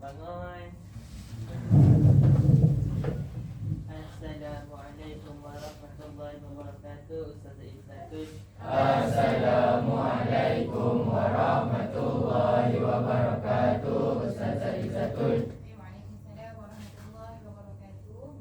Bangun. Assalamualaikum warahmatullahi wabarakatuh. Ustaz Izzatun. Assalamualaikum warahmatullahi wabarakatuh. Ustaz Izzatun. Waalaikumsalam warahmatullahi wabarakatuh.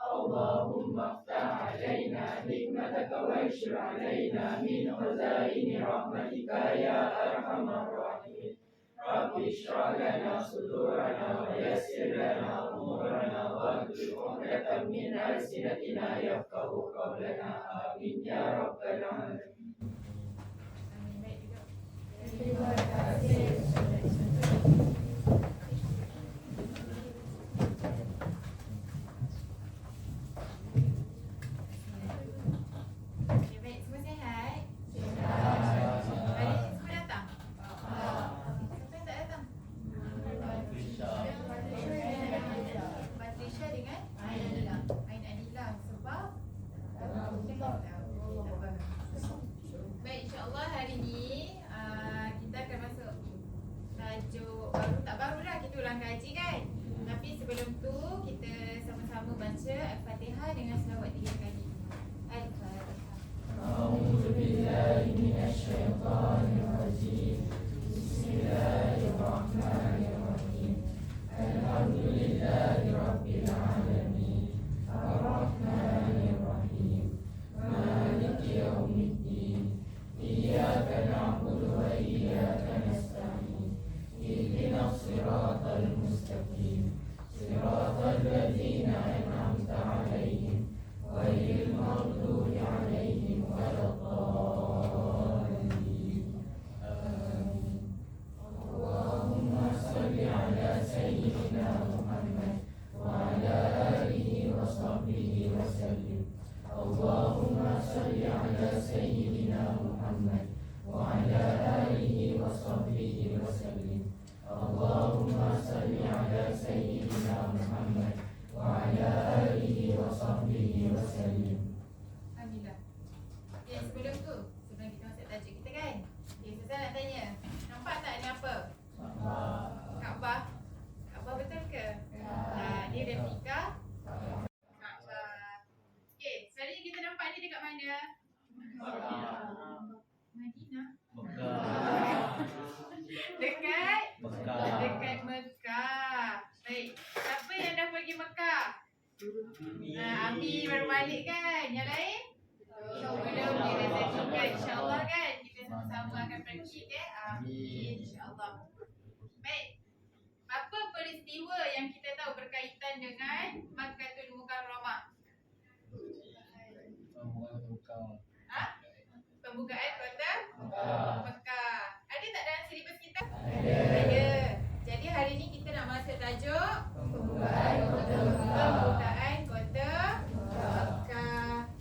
Allahumma aftah alaina nikmataka wa ishrah alaina min khazaini rahmatika ya arhamar rahimin. Rabbi ishrah lana sudurana wa yassir lana umurana wahlul 'uqdatam min alsinatina yafqahu qawlana. Amin ya rabbal alamin. Amin. Baik juga. Terima kasih. Okey, baik. Semua sihat? Hari ni semua datang? Siapa yang tak datang? Patrisha dengan Ain Adila. Sebab? Tak apa. Baik, insyaAllah hari ni kita akan masuk tajuk baru. Tak baru dah, kita ulang kaji kan. Tapi sebelum tu kita sama-sama baca Al-Fatihah dengan selawat 3 kali. Al-Fatihah. A'udzu billahi minasy syaithanir rajim. Bismillahirrahmanirrahim. Alhamdulillahi rabbil alamin. Arrahmanir rahim. Maliki yaumiddin. Iyyaka na'budu wa iyyaka nasta'in. Ihdinas siratal mustaqim. Siratal ladzina an'amta 'alaihim ghairil maghdubi 'alaihim waladdallin. Amin. Allahumma shalli 'ala sayyidina Muhammad wa 'ala alihi wa sahbihi wa sallim. Allahumma shalli 'ala sayyidina Muhammad wa 'ala alihi wa sahbihi wa sallim. Allahumma shalli 'ala sayyidina Muhammad wa 'ala alihi wa sahbihi wa sallim. Alhamdulillah. Okay, sebelum tu, sebelum kita masuk tajuk kita kan, okay, Ustazah nak tanya, nampak tak ni apa? Kaabah. Kaabah betul ke? Ni replika Kaabah. Okay, sekarang ni kita nampak ni dekat mana? Madinah. Dekat Mekah. Baik. Siapa yang dah pergi Mekah? Ami baru balik kan? Yang lain? Belum direzekikan, insyaAllah kan? Kita sama-sama akan pergi ke? Amin, insyaAllah. Baik. Apa peristiwa yang kita tahu berkaitan dengan Makkahul Mukarramah? Pembukaan kota Mekah. Ada tak dalam silibus kita? Ada. Jadi hari ni kita nak masuk tajuk Pembukaan kota Mekah.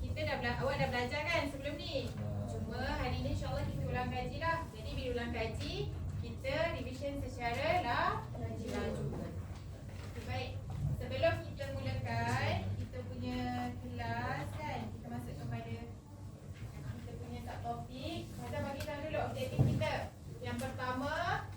Kita awak dah belajar kan sebelum ni? Cuma hari ni insyaAllah kita ulang kaji lah. Jadi bila ulang kaji, kita revision secara laju. Baik. Sebelum kita mulakan kita punya kelas kan, kita masuk kepada kita punya topik. Kita bagi tahu dulu objektif kita. Yang pertama,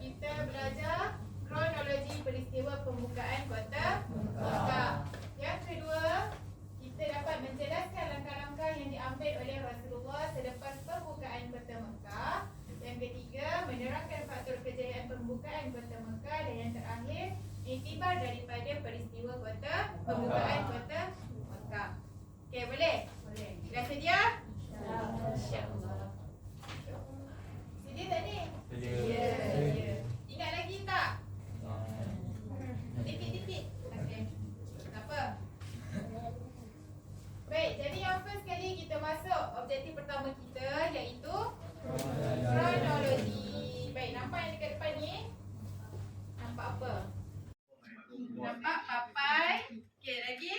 kita belajar kronologi peristiwa pembukaan kota Mekah. Yang kedua, kita dapat menjelaskan langkah-langkah yang diambil oleh Rasulullah selepas pembukaan kota Mekah. Yang ketiga, menerangkan faktor kejayaan pembukaan kota Mekah. Dan yang terakhir, iktibar daripada peristiwa pembukaan kota Mekah. Okey, boleh? Boleh. Dah sedia? InsyaAllah. Sedia tak ni? Ya. Ingat lagi tak? Tipik-tipik. Okey. Tak apa. Baik, jadi yang first kali kita masuk objektif pertama kita iaitu kronologi. Baik, nampak yang dekat depan ni? Nampak apa? Nampak papai. Okey, lagi?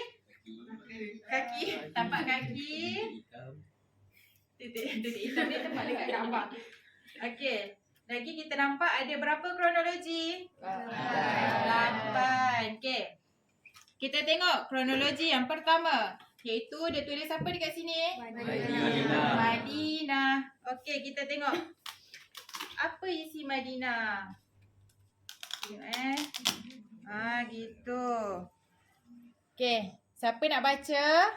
Kaki. Tapak kaki. Titik hitam ni tempat dekat Kaabah. Okey. Lagi kita nampak ada berapa kronologi? 8. Okey. Kita tengok kronologi yang pertama, iaitu dia tulis apa dekat sini? Madinah. Okey, kita tengok. apa isi Madinah? Tengok gitu. Okey, siapa nak baca?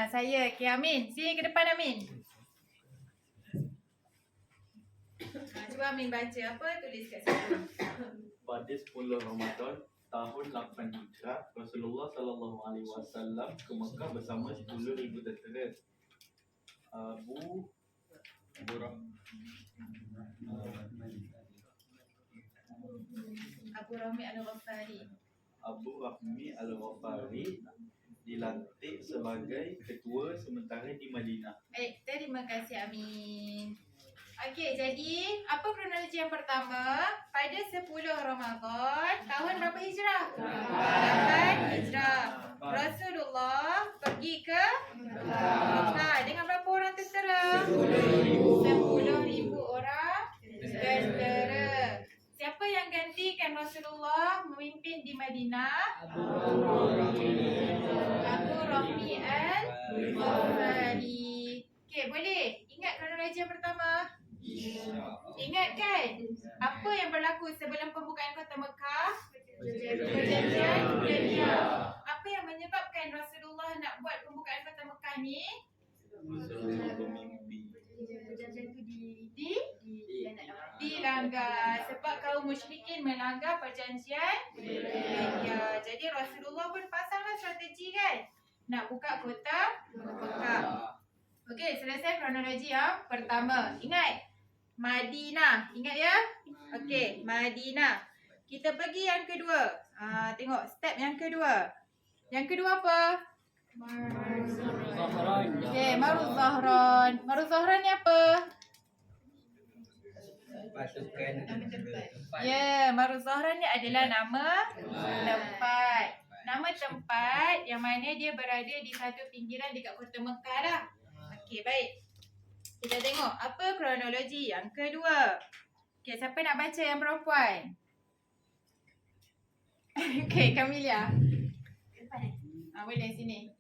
Saya. Okey, Amin. Sini ke depan, Amin. Cuba Amin baca apa tulis kat situ. Pada 10 Ramadan tahun 8 Hijrah, Rasulullah sallallahu alaihi wasallam ke Mekah bersama 10,000 tentera. Abu Rahmi Al-Ghafari dilantik sebagai ketua sementara di Madinah. Terima kasih Amin. Okey, jadi apa kronologi yang pertama? Pada 10 Ramadan tahun berapa Hijrah? 8 Hijrah. Rasulullah pergi ke Mekah dengan berapa orang tentera? 10,000 orang tentera. Siapa yang gantikan Rasulullah memimpin di Madinah? Abu Rahmi Al-Ghafari. Okey, boleh? Ingat kronologi yang pertama? Ingat kan? Apa yang berlaku sebelum pembukaan kota Mekah? Perjanjian Hudaybiyah. Apa yang menyebabkan Rasulullah nak buat pembukaan kota Mekah ni? Perjanjian tu dilanggar sebab kaum musyrikin melanggar perjanjian Hudaybiyah. Jadi Rasulullah pun pasanglah strategi kan, nak buka kota Mekah. Okey, selesai kronologi yang pertama. Ingat Madinah, ingat ya? Okey, Madinah. Kita pergi yang kedua. Tengok step yang kedua. Yang kedua apa? Okey, Maruz Zahran. Maruz Zahran ni apa? Maruz Zahran ni adalah nama tempat. Nama tempat yang mana dia berada di satu pinggiran dekat kota Mekah dah. Okey, baik. Kita tengok apa kronologi yang kedua. Okey, siapa nak baca yang perempuan? Okey, Kamilia. Boleh sini.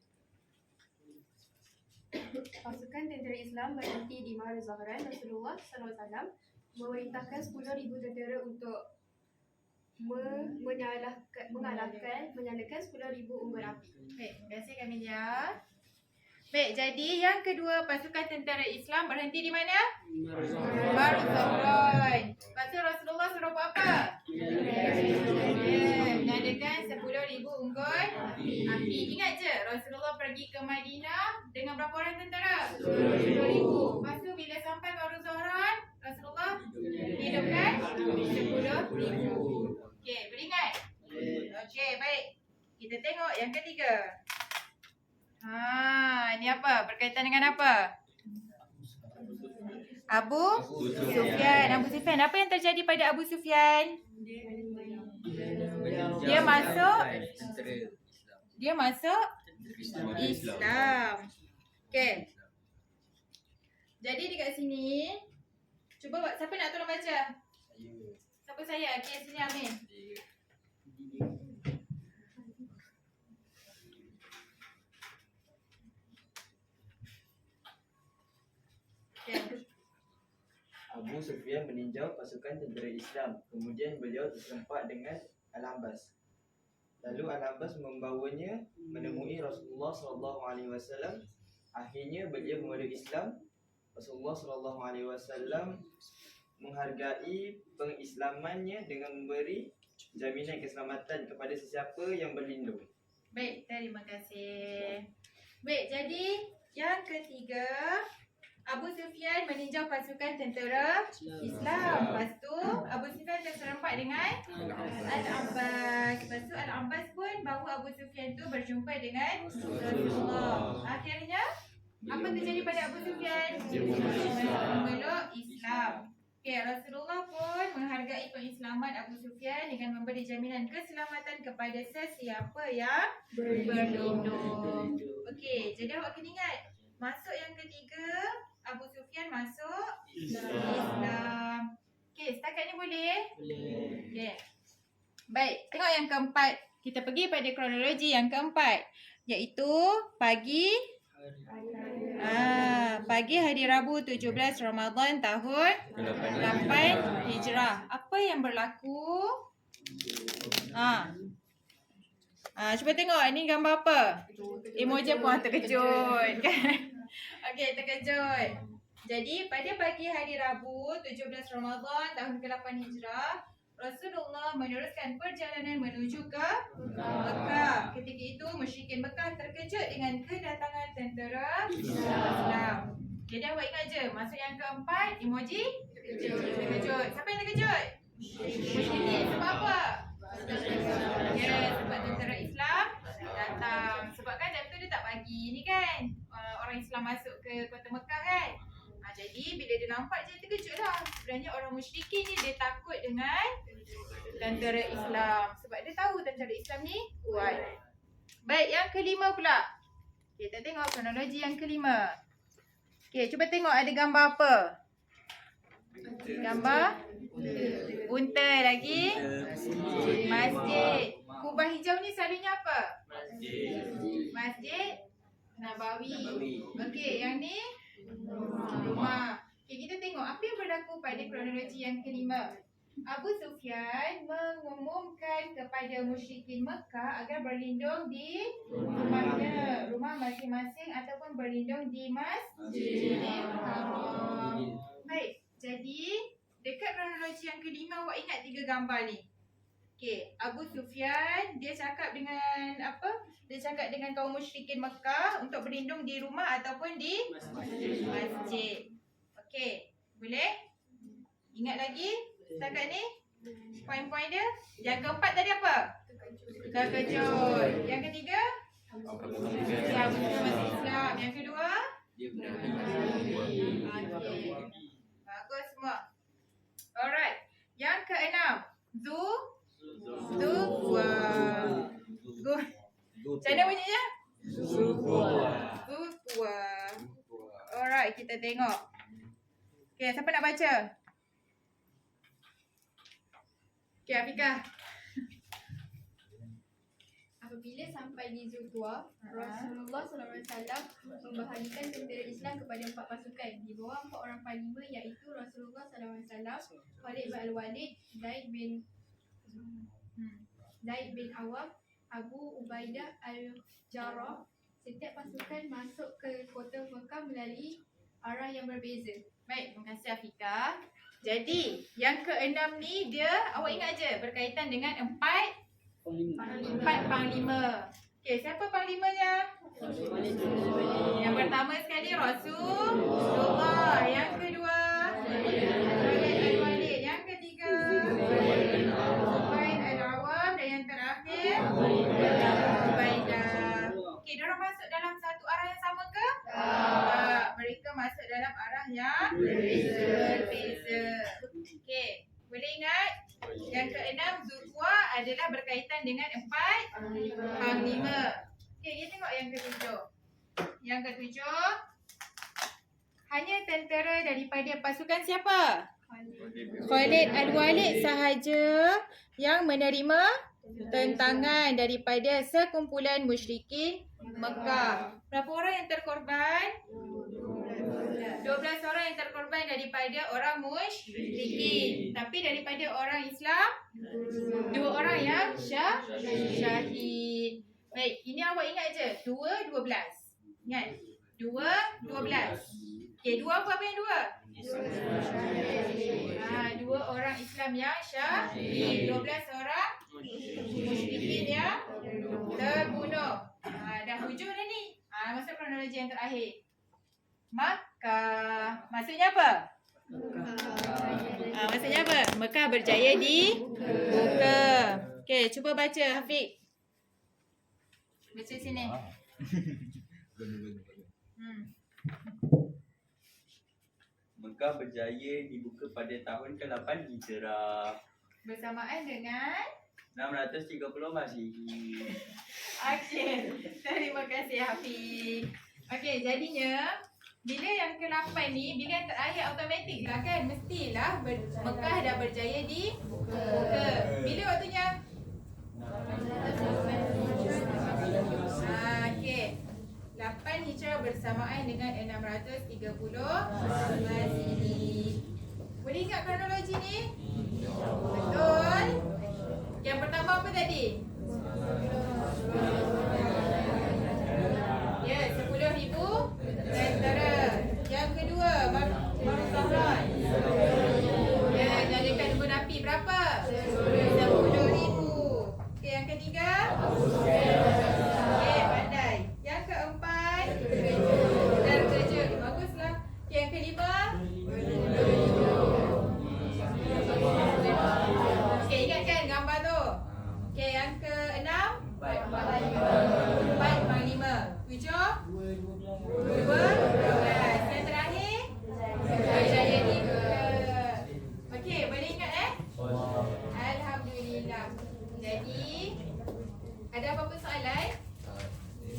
Pasukan tentera Islam berhenti di Maruz Zahran. Rasulullah SAW memerintahkan 10,000 tentera untuk menyalakan 10,000 umbul api. Baik, terima kasih Kamilia. Baik, jadi yang kedua pasukan tentera Islam berhenti di mana? Maruz Zahran. Lepas tu Rasulullah suruh buat apa? Mengadakan 10,000 unggul api. Ingat je, Rasulullah pergi ke Madinah dengan berapa orang tentera? 10,000. Lepas tu bila sampai Maruz Zahran, Rasulullah hidupkan 10,000. Okey, beringat? Okey, baik. Kita tengok yang ketiga. Ini apa? Berkaitan dengan apa? Abu Sufyan. Abu Sufyan. Apa yang terjadi pada Abu Sufyan? Dia masuk Islam. Okey. Jadi dekat sini, cuba buat, siapa nak tolong baca? Siapa saya? Okey, sini Amin. Abu Sufyan meninjau pasukan tentera Islam. Kemudian beliau terserempak dengan Al-Abbas. Lalu Al-Abbas membawanya menemui Rasulullah SAW. Akhirnya beliau memeluk Islam. Rasulullah SAW menghargai pengislamannya dengan memberi jaminan keselamatan kepada sesiapa yang berlindung. Baik, terima kasih. Baik, jadi yang ketiga, Abu Sufyan meninjau pasukan tentera Islam. Lepas tu Abu Sufyan terserempak dengan Al-Abbas. Lepas tu Al-Abbas pun bawa Abu Sufyan tu berjumpa dengan Rasulullah. Akhirnya apa terjadi pada Abu Sufyan? Memeluk Islam. Okay, Rasulullah pun menghargai pengislaman Abu Sufyan dengan memberi jaminan keselamatan kepada sesiapa yang berlindung. Okey, jadi awak kena ingat, masuk yang ketiga, Abu Sufyan masuk Islam. Okey, setakat ni boleh? Boleh. Okey. Baik, tengok yang keempat. Kita pergi pada kronologi yang keempat, iaitu pagi Pagi hari Rabu 17 Ramadan tahun 8 Hijrah. Apa yang berlaku? Cuba tengok ni gambar apa? Emoji pun terkejut kan? Okey, terkejut. Jadi pada pagi hari Rabu 17 Ramadan tahun ke-8 Hijrah, Rasulullah meneruskan perjalanan menuju ke Mekah. Ketika itu musyrikin Mekah terkejut dengan kedatangan tentera Islam. Jadi awak ingat je, masuk yang keempat, emoji terkejut. Siapa yang terkejut? Musyrikin. Sebab apa? Ya, sebab tentera Islam datang. Sebab kan time tu dia tak bagi ni kan, orang Islam masuk ke kota Mekah kan. Jadi bila dia nampak je terkejut lah. Sebenarnya orang musyrikin ni dia takut dengan tentera Islam. Sebab dia tahu tentera Islam ni kuat. Baik, yang kelima pula. Okay, kita tengok kronologi yang kelima. Okay, cuba tengok ada gambar apa? Gambar unta lagi. Masjid. Kubah hijau ni selalunya apa? Masjid Nabawi. Okey, yang ni rumah. Okay, kita tengok apa yang berlaku pada kronologi yang kelima. Abu Sufyan mengumumkan kepada musyrikin Mekah agar berlindung di rumahnya, rumah masing-masing ataupun berlindung di Masjidil Haram. Baik, jadi dekat kronologi yang kelima awak ingat 3 gambar ni. Okey, Abu Sufyan dia cakap dengan apa? Dia cakap dengan kaum musyrikin Mekah untuk berlindung di rumah ataupun di masjid. Okey, boleh? Ingat lagi setakat ni? Poin-poin dia. Yang keempat tadi apa? Terkejut. Yang ketiga? Ya, masuk Islam. Yang kedua? Okey. Bagus semua. Alright. Yang keenam. Zuhwa. Macam mana bunyinya? Zuhwa. Alright, kita tengok. Okay, siapa nak baca? Okay, Afiqah. Apabila sampai di Zuhwa, Rasulullah SAW membahagikan tentera Islam kepada 4 pasukan di bawah 4 orang panglima, iaitu Rasulullah SAW, Khalid bin Al-Walid, Zaid bin Awam, Abu Ubaidah Al-Jarrah. Setiap pasukan masuk ke kota Mekah melalui arah yang berbeza. Baik, terima kasih Afiqah. Jadi, yang keenam ni dia awak ingat je berkaitan dengan 4 panglima. Okey, siapa panglimanya? Yang pertama sekali Rasulullah, yang kedua Khalid Al-Walid, yang ketiga Zubair Al-Awam dan yang terakhir Ubaidah. Okey, diorang masuk dalam satu arah yang sama ke? Tak, mereka masuk dalam arah yang berbeza. Okey, boleh ingat? Yang keenam Zuhwa adalah berkaitan dengan 4 panglima. Okey, kita tengok yang ketujuh. Yang ketujuh, hanya tentera daripada pasukan siapa? Khalid Al-Walid sahaja yang menerima tentangan daripada sekumpulan musyrikin Mekah. Berapa orang yang terkorban? 12 orang yang terkorban daripada orang musyrikin. Tapi daripada orang Islam, 2 orang yang syahid. Baik, ini awak ingat je. 2, 12. Ingat? 2, 12. Okey, 2 apa yang 2? 2 orang Islam yang syahid. 12 orang musyrikin yang terbunuh. Dah hujung dah ni. Masuk kronologi yang terakhir. Makkah. Maksudnya apa? Maksudnya apa? Mekah berjaya dibuka. Okey, cuba baca Hafiq. Baca sini. Mekah berjaya dibuka pada tahun ke-8 Hijrah. Bersamaan dengan 630 Masihi. Okey, terima kasih Hafiq. Okey, jadinya bila yang ke-8 ni, bila yang terakhir automatik lah kan, mestilah Mekah dah berjaya dibuka. Bila waktunya? Okey, 8 Hijrah bersamaan dengan 630 Masehi. Boleh ingat kronologi ni? Betul. Yang pertama apa tadi? Ya, 10,000 tentera. Yang kedua, Maruf Zahran. Ya, nyalakan embun api berapa? 10,000. Okey, yang ketiga? Okey, pandai. Yang keempat? Kerja. Baguslah. Okey, yang kelima? Okey, ingatkan gambar tu. Okey, yang keenam? 4 panglima. 7? 12. Yang terakhir? Jaya 3. Okey, boleh ingat Alhamdulillah. Jadi, ada apa-apa soalan?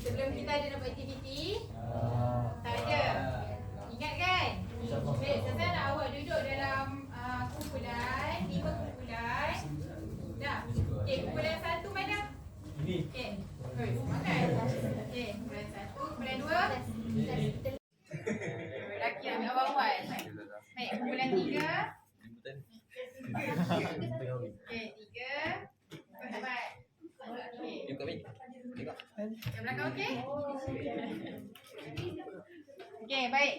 Sebelum kita ada nak buat aktiviti? Tak ada. Ingat kan? Baik, saya nak awak duduk dalam kumpulan, 5 kumpulan. Dah. Okey, kumpulan 1 mana? Okey. Semangat. Okey, kumpulan 1, kumpulan 2. Lelaki ambil awal-awal. Baik, kumpulan 3. Okey, 3. Hebat. Okey. Yang belakang okey? Okey, baik.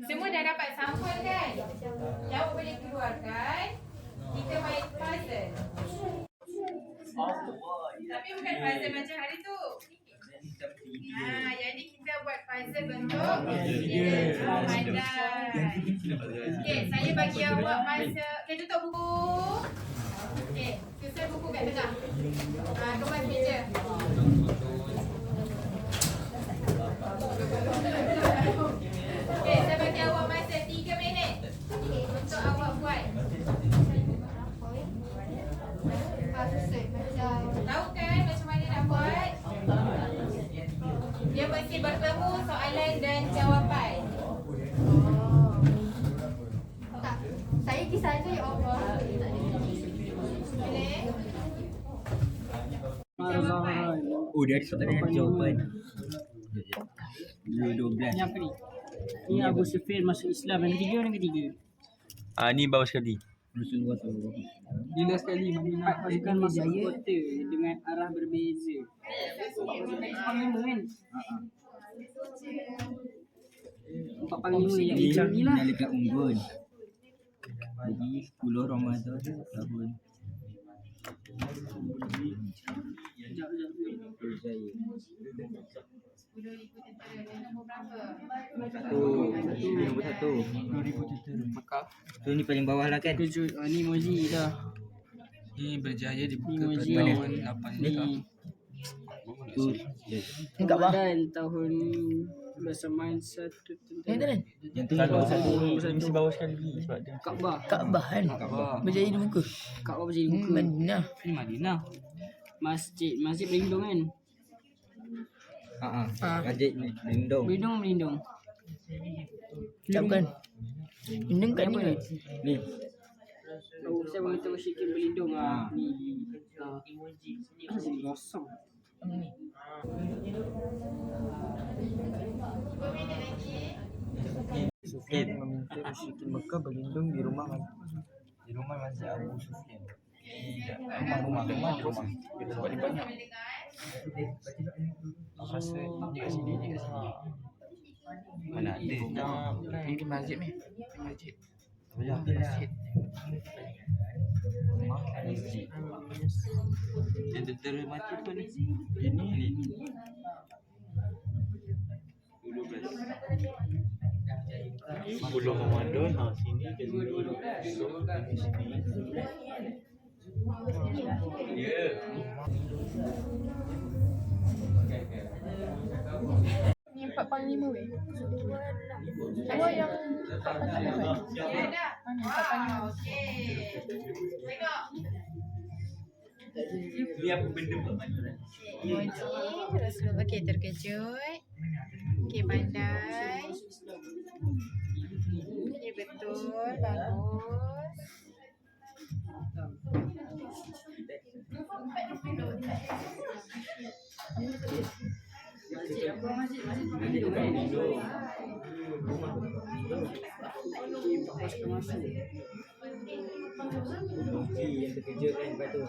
Semua dah dapat sampel kan? Jawab boleh keluarkan. Kita main puzzle. Tapi bukan puzzle macam hari tu. Jadi kita buat puzzle bentuk pandai. Okey, saya bagi awak masa. Okey, tutup buku. Okey, susun buku kat tengah. Kemas meja. Okey, saya bagi awak masa 3 minit untuk awak buat. Tahu kan macam mana nak buat? Dia mesti bertemu soalan dan jawapan. Tak. Saya kisah saja ya Allah. Boleh? Oh, dia ada soalan yang jawapan. 12. Yang apa ni? Ni Abu Sufyan masuk Islam yang ketiga. Ni bawah sekali. Bila sekali Madinah pasukan masuk kota dengan arah berbeza. Panglima kan? Empat panglima yang ini lah. Dekat Unggun. Jadi 10 Ramadan tahun. Nombor berapa? Nombor 1. 2000 tentera Mekah. Tu ni paling bawah lah kan? Kejut. Ni Mozi dah. Ni berjaya dibuka Ni pada Mozi. tahun 8 Ni tu. Ramadan tahun bersamaan satu tentera. Yang tu bawah satu ni mesti bawah sekali sebab dia Kaabah. Kaabah kan? Berjaya di muka. Kaabah berjaya muka. Madinah. Ni Madinah. Masjid berlindung kan? Masjid Lindung. Berlindung. Tak bukan. Lindung kat ni. Ni. Oh, saya mengatakan musyikin berlindung ni. Asal kosong. 5 minit lagi. Sufyan meminta musyrikin Mekah berlindung di rumah Masjid Abu Sufyan. Rumah. Sebab dia banyak. Rasa dia kat sini. Mana ada? Ini masjid ni. Masjid. Rumah masjid. Yang tentera mati tu ni. Ini 10 Ramadan sini ke Ya. Ni 4 panglima weh. Semua yang 4 panglima. Ya dah. Wow, okey. Tengok. Ni apa benda buat Emoji. Rasulullah. Okey, terkejut. Okey, pandai. Okey, betul. Bagus. Yang terkejut kan lepas tu.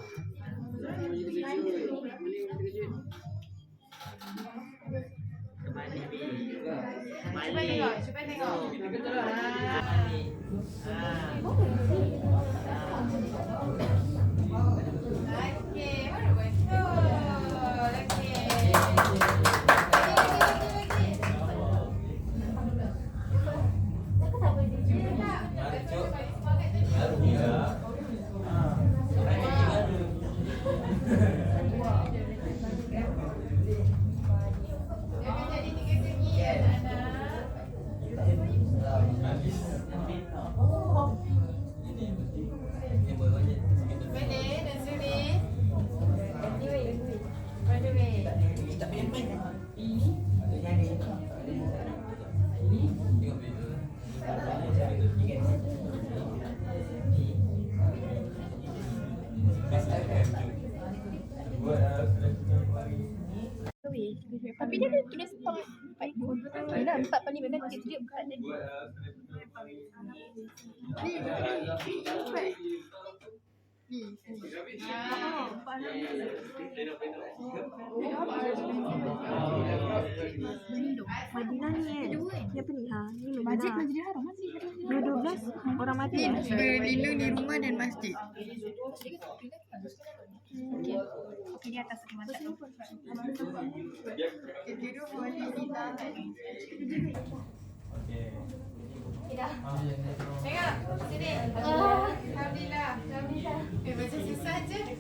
Cuba tengok. Okey, baru betul. Okey. Jangan jadi tiga segi ya, anak-anak. Boleh, dan sini. By the way. Tapi dia ada tulis 4 ekor. Yelah 4 paling banyak kan dia 4 tadi. Madinah ni kan? Dia apa ni? Ni Masjid Madinah. Masjidil Haram masjid. 12 orang mati. Berlindung di rumah dan masjid. Okey, di atas rumah tak tahu. Kedua boleh ditahan. Tengok, sini. Alhamdulillah. Macam susah je.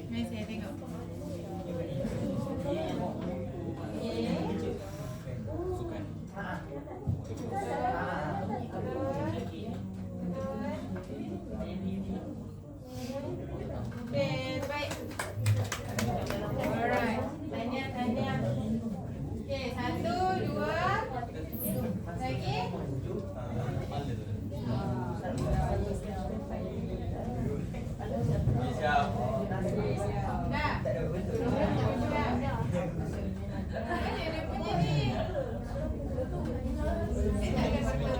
Mari saya tengok. Okay, baik. Alright. Tanya. Okay, 1, 2. Lagi. Dah. Mana dia punya ni? Dia tak ada bertemu.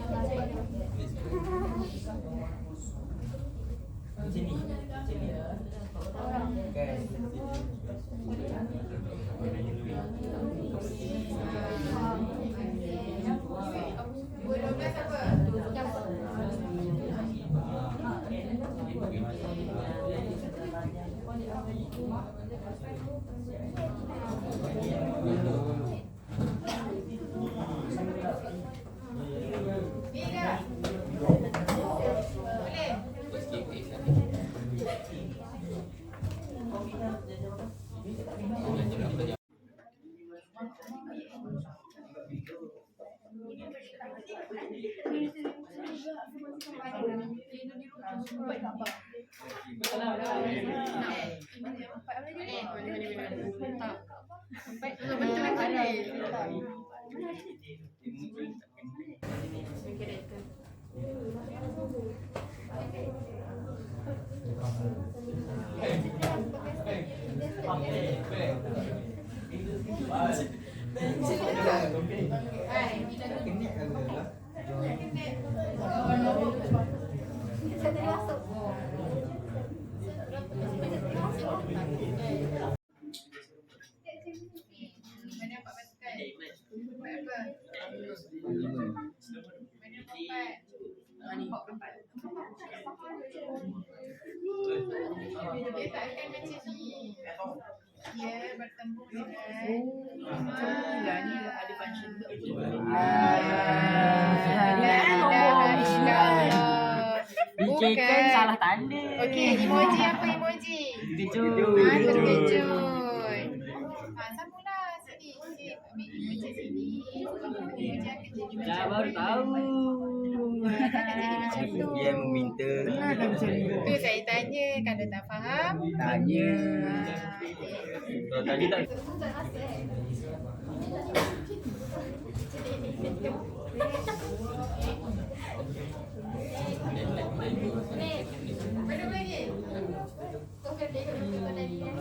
Baik, sayang. Boleh 12 apa? Ni dah. Boleh. Mana 4 pasukan? Buat apa? Mana 4? Dia tak akan macam ni. Dia bertembung dengan Ni ada function tu. Fikirkan salah tanda. Okey, emoji apa emoji? Terkejut. Terkejut. Sambunglah sini. Ambil emoji sini. Emoji akan jadi macam Dah baru tahu. Akan jadi macam tu. Dia meminta. Tu saya tanya, kalau tak faham, Tanya. Kalau tadi tak Belum lagi? Kau kan dia kalau kita lagi kan.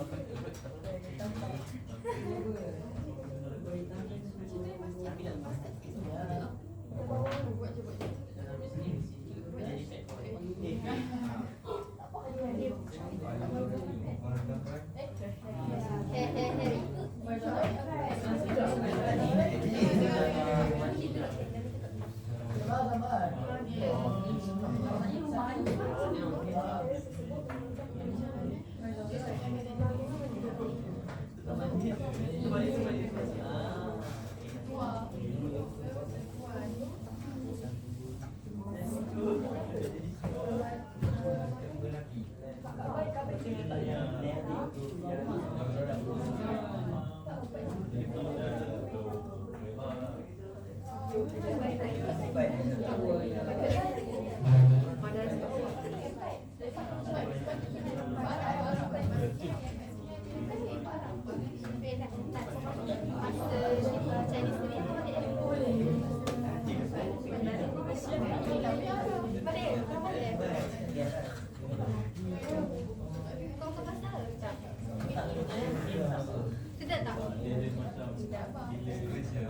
Sedap tak?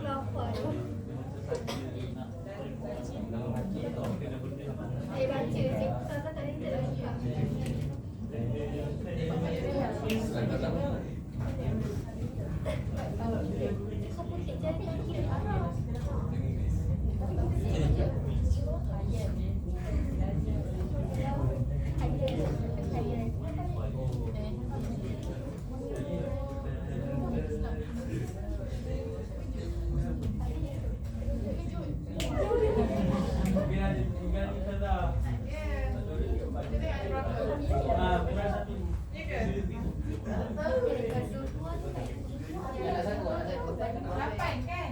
Lapar. Baca je. Tak ada lagi. Kau putih jadi lagi. Lapan kan?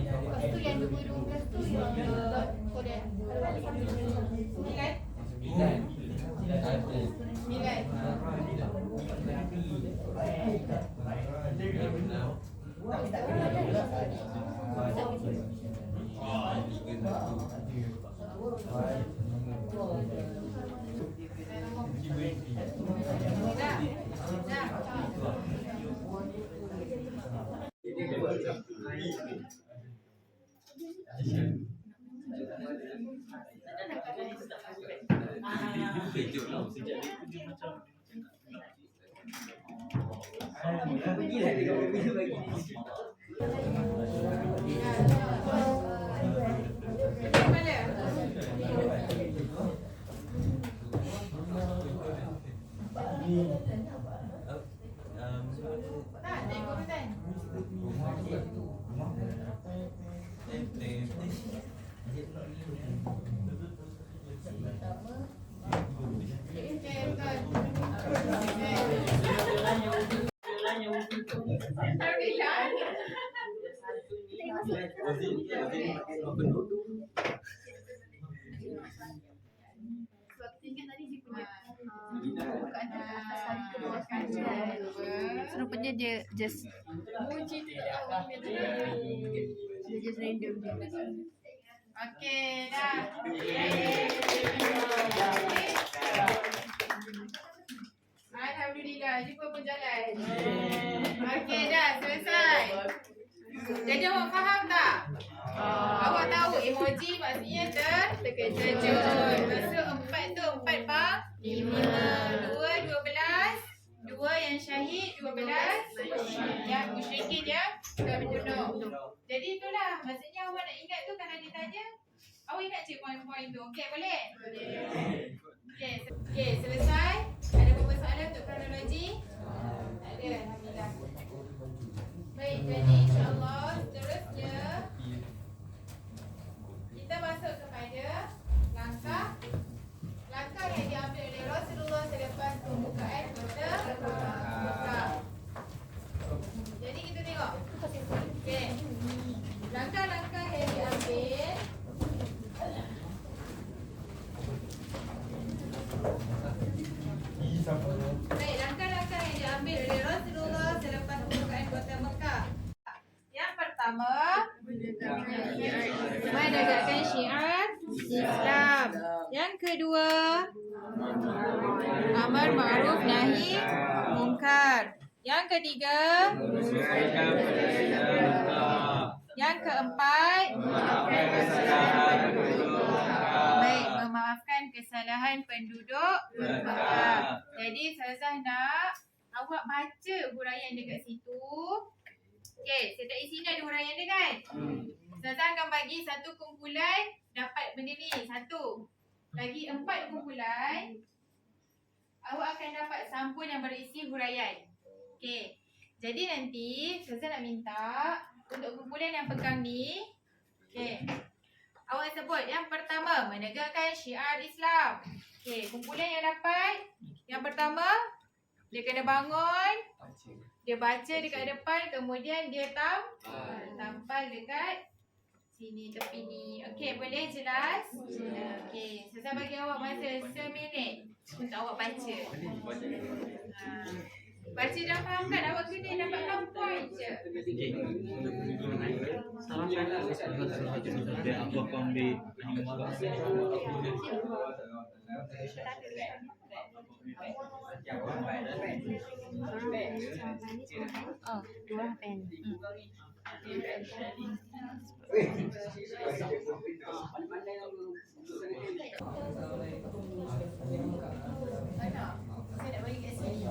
Lepas tu yang 12 tu yang Korea. Sembilan. Tak, tengok pesan. Sebab kita ingat tadi dia punya bukan atas hari ke bawah kaca. Rupanya dia just random je. Okey, dah. Alhamdulillah, jumpa pun jalan. Okey, dah selesai. Jadi awak faham tak? Awak tahu emoji maksudnya terkejut. Maksud 4 tu 4 bang 5, 2 12, 2 yang syahid 12, yang musyrikin yang terbunuh. Jadi itulah maksudnya awak nak ingat tu kalau ditanya awak ingat je poin-poin tu. Okey boleh? Okey, selesai. Ada beberapa soalan untuk kronologi? Ada, alhamdulillah. Baik, jadi insya-Allah seterusnya kita masuk kepada langkah yang diambil oleh Rasulullah selepas pembukaan kota Mekah. Jadi kita tengok. Okey. Langkah-langkah yang diambil baik, langkah-langkah yang diambil oleh Rasulullah selepas pembukaan kota Mekah. Yang pertama, Amar ma'ruf nahi mungkar. Yang ketiga, yang keempat, baik, memaafkan kesalahan penduduk Mekah. Jadi Ustazah nak awak baca huraian dekat situ. Okey, dekat sini ada huraian dia kan? Ustazah akan bagi satu kumpulan dapat benda ni, satu. Lagi 4 kumpulan, awak akan dapat sampul yang berisi huraian. Okey. Jadi nanti Ustazah nak minta untuk kumpulan yang pegang ni, okey. Awak sebut yang pertama, menegakkan syiar Islam. Okey, kumpulan yang dapat yang pertama, dia kena bangun, dia baca dekat depan, kemudian dia tampal dekat sini tepi ni. Okey, boleh jelas? Okey, Ustazah bagi awak masa seminit untuk awak baca. Baca dah faham kan? Awak kena dapatkan point je. Oh, 2 pen. Mana? Saya nak bagi kat sini.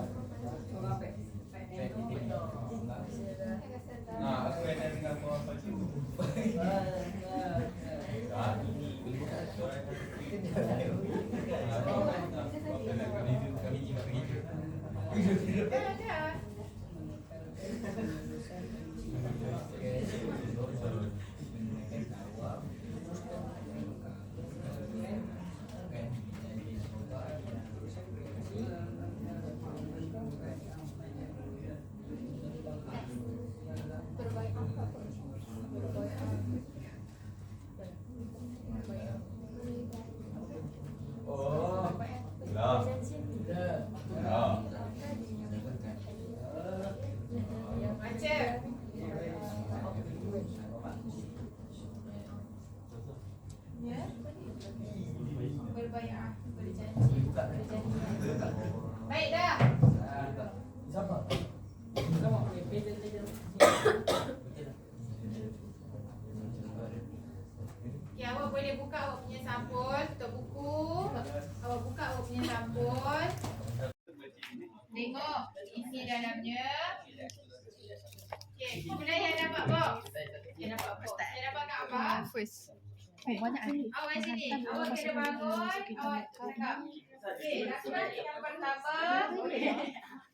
Dah. Baca. Ya. Berbaiat, berjanji, baik dah. Okay, awak boleh buka awak punya sampul, tutup buku. Awak buka awak punya sampul. Tengok isi dalamnya. Okay, kumpulan yang dapat box. Yang dapat box. Yang dapat kat apa? First. Oh, banyak ni. Awak sini. Awak kena bangun. Awak cakap. Okay, lakukan yang pertama.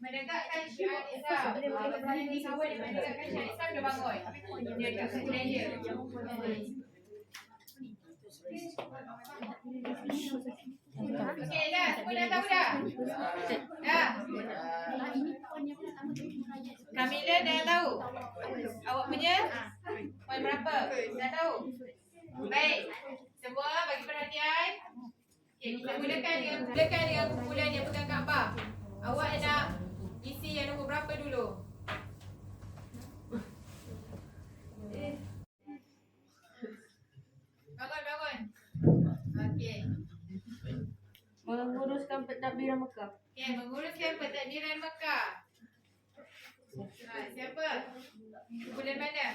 Menegakkan syiar Islam. Kalau saya ni kawan yang menegakkan syiar Islam, dia bangun. Dia dekat kumpulan dia. Okey dah, semua dah tahu dah? Dah? Kamila dah tahu? Awak punya? Poin berapa? Dah tahu? Baik, semua bagi perhatian. Okey, kita mulakan dengan kumpulan yang pegang Kaabah. Awak nak isi yang nombor berapa dulu? Bangun. Okey. Menguruskan pentadbiran Mekah. Okey, menguruskan pentadbiran Mekah. Siapa? Kumpulan mana?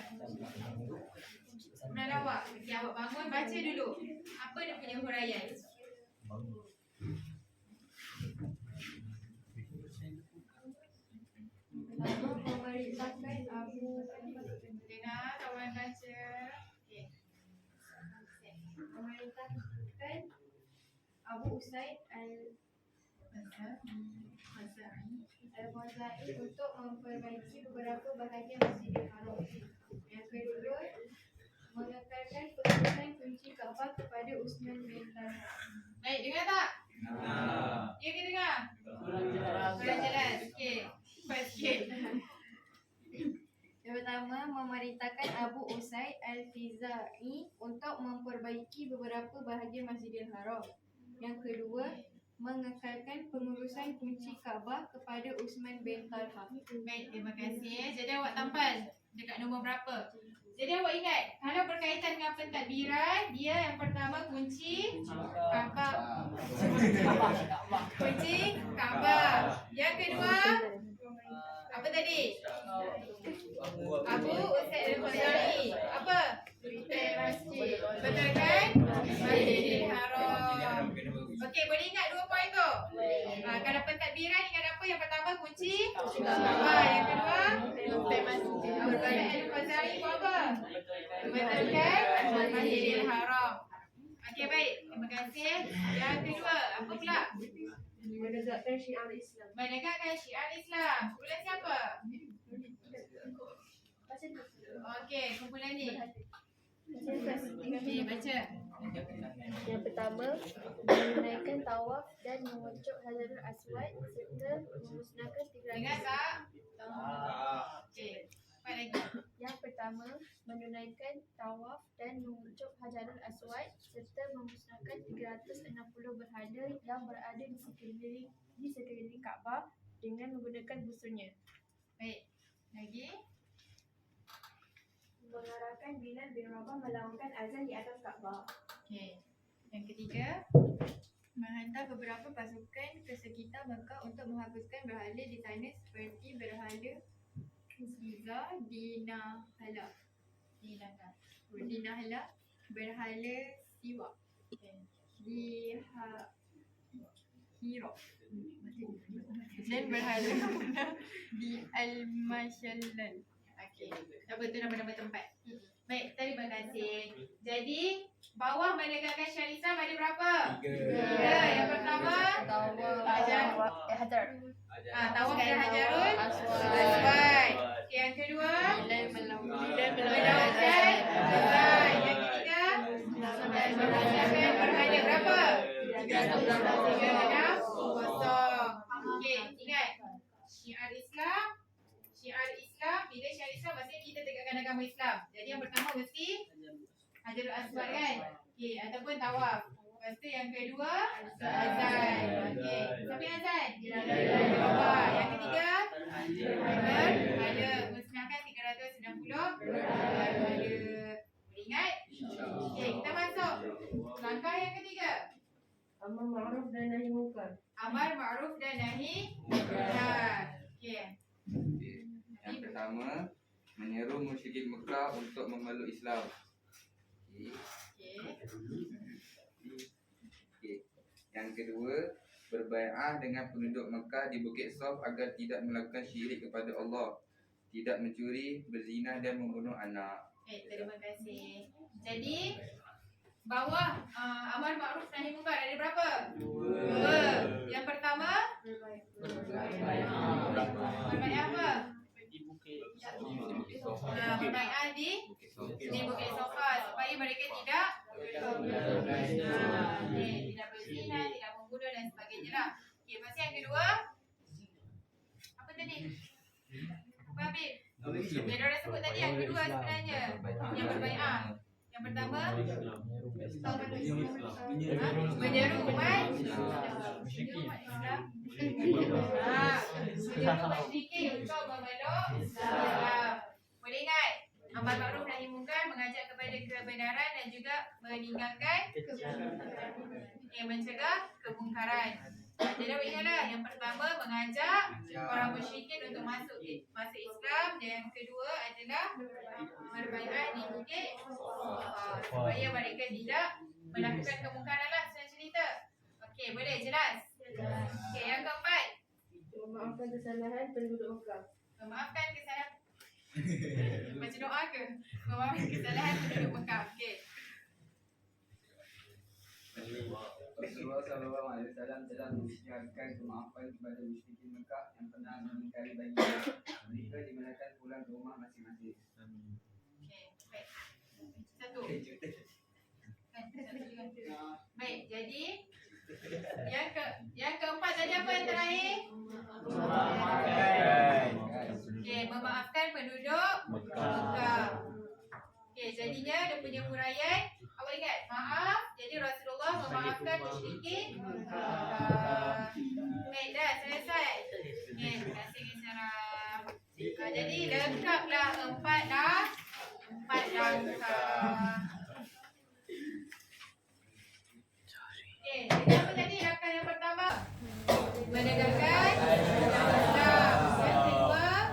Kumpulan awak. Okey, awak bangun, baca dulu. Apa dia punya huraian? Memerintahkan Abu Dengar, kawan baca. Okey. memerintahkan Abu Usaid Al-Khuzai untuk memperbaiki beberapa bahagian Masjidil Haram. Yang kedua, mengekalkan pengurusan kunci Kaabah kepada Utsman bin Talha. Baik, dengar tak? Ya ke dengar? Kurang jelas. Okey. Cepat sikit. Yang pertama, memerintahkan Abu Usaid Al-Khuzai untuk memperbaiki beberapa bahagian Masjidil Haram. Yang kedua, mengekalkan pengurusan kunci Kaabah kepada Utsman bin Talha. Baik, terima kasih. Jadi awak tampal dekat nombor berapa? Jadi awak ingat, kalau berkaitan dengan pentadbiran, dia yang pertama kunci Kaabah. Kunci Kaabah. tadi? Abu Usaid Al-Fazari. Apa? Betul kan? Masjidil Haram. Okey, boleh ingat 2 poin tu? Kalau pentadbiran ingat apa? Yang pertama kunci Kaabah, yang kedua Usaid Al-Fazari buat apa? Betulkan Masjidil Haram. Okey, baik. Terima kasih. Yang kedua, apa pula? Menegakkan syiar Islam. Menegakkan syiar Islam. Kumpulan siapa? Okey, kumpulan ni. Okey, baca. Yang pertama, menunaikan tawaf dan mengucuk Hajarul Aswad serta memusnahkan 300. Dengar tak? Okey. Apa lagi? Yang pertama, menunaikan tawaf dan mengucuk Hajarul Aswad serta memusnahkan 360 berhala yang berada di sekeliling Kaabah dengan menggunakan busurnya. Baik. Lagi? Mengarahkan Bilal bin Rabah melaungkan azan di atas Kaabah. Okey. Yang ketiga, menghantar beberapa pasukan ke sekitar Mekah untuk menghapuskan berhala di sana seperti berhala Ziza, Dinahala, berhala Siwa, Hiro, dan berhala di Al-Mashalal. Okey. Apa tu nama-nama tempat? Baik, terima kasih. Jadi, bawah menegakkan syiar Islam ada berapa? 3. Yang pertama, Hajar. tawaf dan Hajarul Aswad. Okey, yang kedua, melaungkan azan. Yang ketiga, memusnahkan berhala berapa? 360. Okey, ingat syiar Islam. Bila syiar Islam maksudnya kita tegakkan agama Islam. Jadi yang pertama mesti Hajarul Aswad kan? Okey, ataupun tawaf. Lepas tu yang kedua azan. Okey, siapa yang azan? Allah. Yang ketiga berhala, musnahkan 360 berhala. Boleh ingat? Okey, kita masuk langkah yang ketiga. Amar ma'ruf dan nahi munkar. Amar ma'ruf dan nahi munkar. Okey. Yang pertama, menyeru musyrikin Mekah untuk memeluk Islam. Okey. Yang kedua, berbai'ah dengan penduduk Mekah di Bukit Saf agar tidak melakukan syirik kepada Allah, tidak mencuri, berzina dan membunuh anak. Terima kasih. Jadi bawah amar ma'ruf nahi munkar ada berapa? 2. Yang pertama berbai'ah apa? Berbai'ah di Bukit Sofa supaya mereka tidak tidak berzina, tidak membunuh dan sebagainya lah. Okey, lepas yang kedua apa tadi? Apa Habib? Yang diorang sebut tadi yang kedua sebenarnya yang berbai'ah. Yang pertama menyeru umat Islam. Menyeru musyrikin untuk memeluk Islam. Boleh ingat? Amar ma'ruf nahi munkar mengajak kepada kebenaran dan juga meninggalkan yang mencegah kemungkaran. Jadi ingatlah, yang pertama mengajak orang musyrikin untuk masuk Islam, dan yang kedua adalah berbai'ah di bukit supaya mereka tidak melakukan kemungkaran lah, senang cerita. Okey, boleh jelas? Okey, yang keempat, Memaafkan kesalahan penduduk Mekah. memaafkan kesalahan. Baca doa ke? Memaafkan kesalahan penduduk Mekah. Okey. Rasulullah SAW telah mengisytiharkan kemaafan kepada musyrikin Mekah yang pernah mengingkari baginda. Mereka dimanakan pulang ke rumah masing-masing. Okey, baik. Satu. Baik, jadi yang keempat tadi apa yang terakhir? Okey, memaafkan penduduk Mekah. Okey, jadinya dia punya huraian apa ingat? Maaf. Jadi Rasulullah memaafkan musyrikin Mekah. Baik, dah selesai. Okey, terima kasih Sarah. Jadi lengkaplah 4 langkah. Okey, jadi apa tadi langkah yang pertama? Menegakkan Islam. Yang kedua,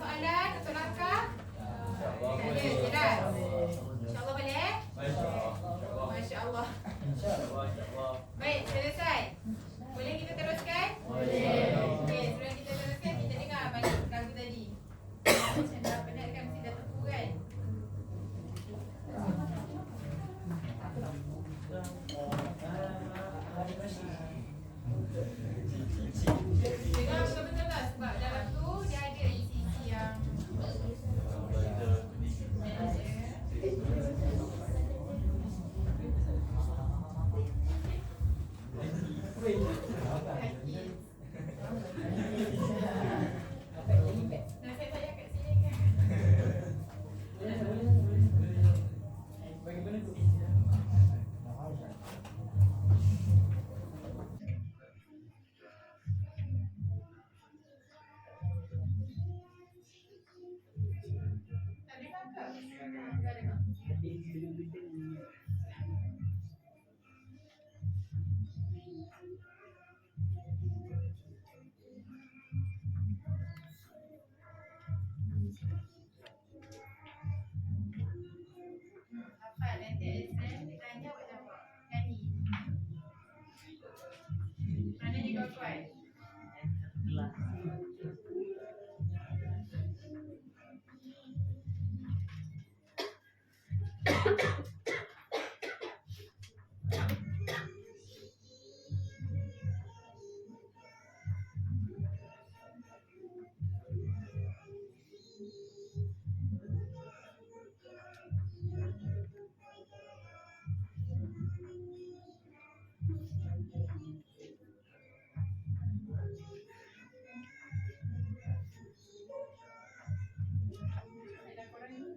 soalan untuk langkah? Tak ada, jelas. InsyaAllah boleh? Masya Allah. Baik, selesai. Boleh kita teruskan? Boleh. Okey, sebelum kita teruskan, kita dengar balik lagu tadi. Macam dah penat kan, mesti dah tepu kan? Dengar betul-betul tak? Sebab dalam tu dia ada isi-isi yang nasihat saya kat sini kan? Tak dengar ke? Tak dengar. Hafal nanti exam ditanya buat jawab. Nyanyi. Maknanya kau kuat. Ada korang ni?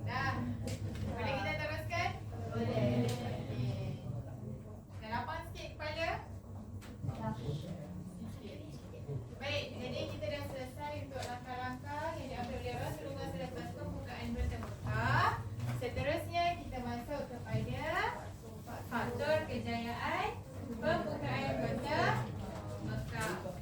Dah. Boleh kita teruskan? Boleh. Dah lapang sikit kepala? Baik, jadi kita dah selesai untuk langkah-langkah yang diambil oleh Rasulullah selepas pembukaan Kota Mekah. Seterusnya kita masuk kepada faktor kejayaan pembukaan Kota Mekah.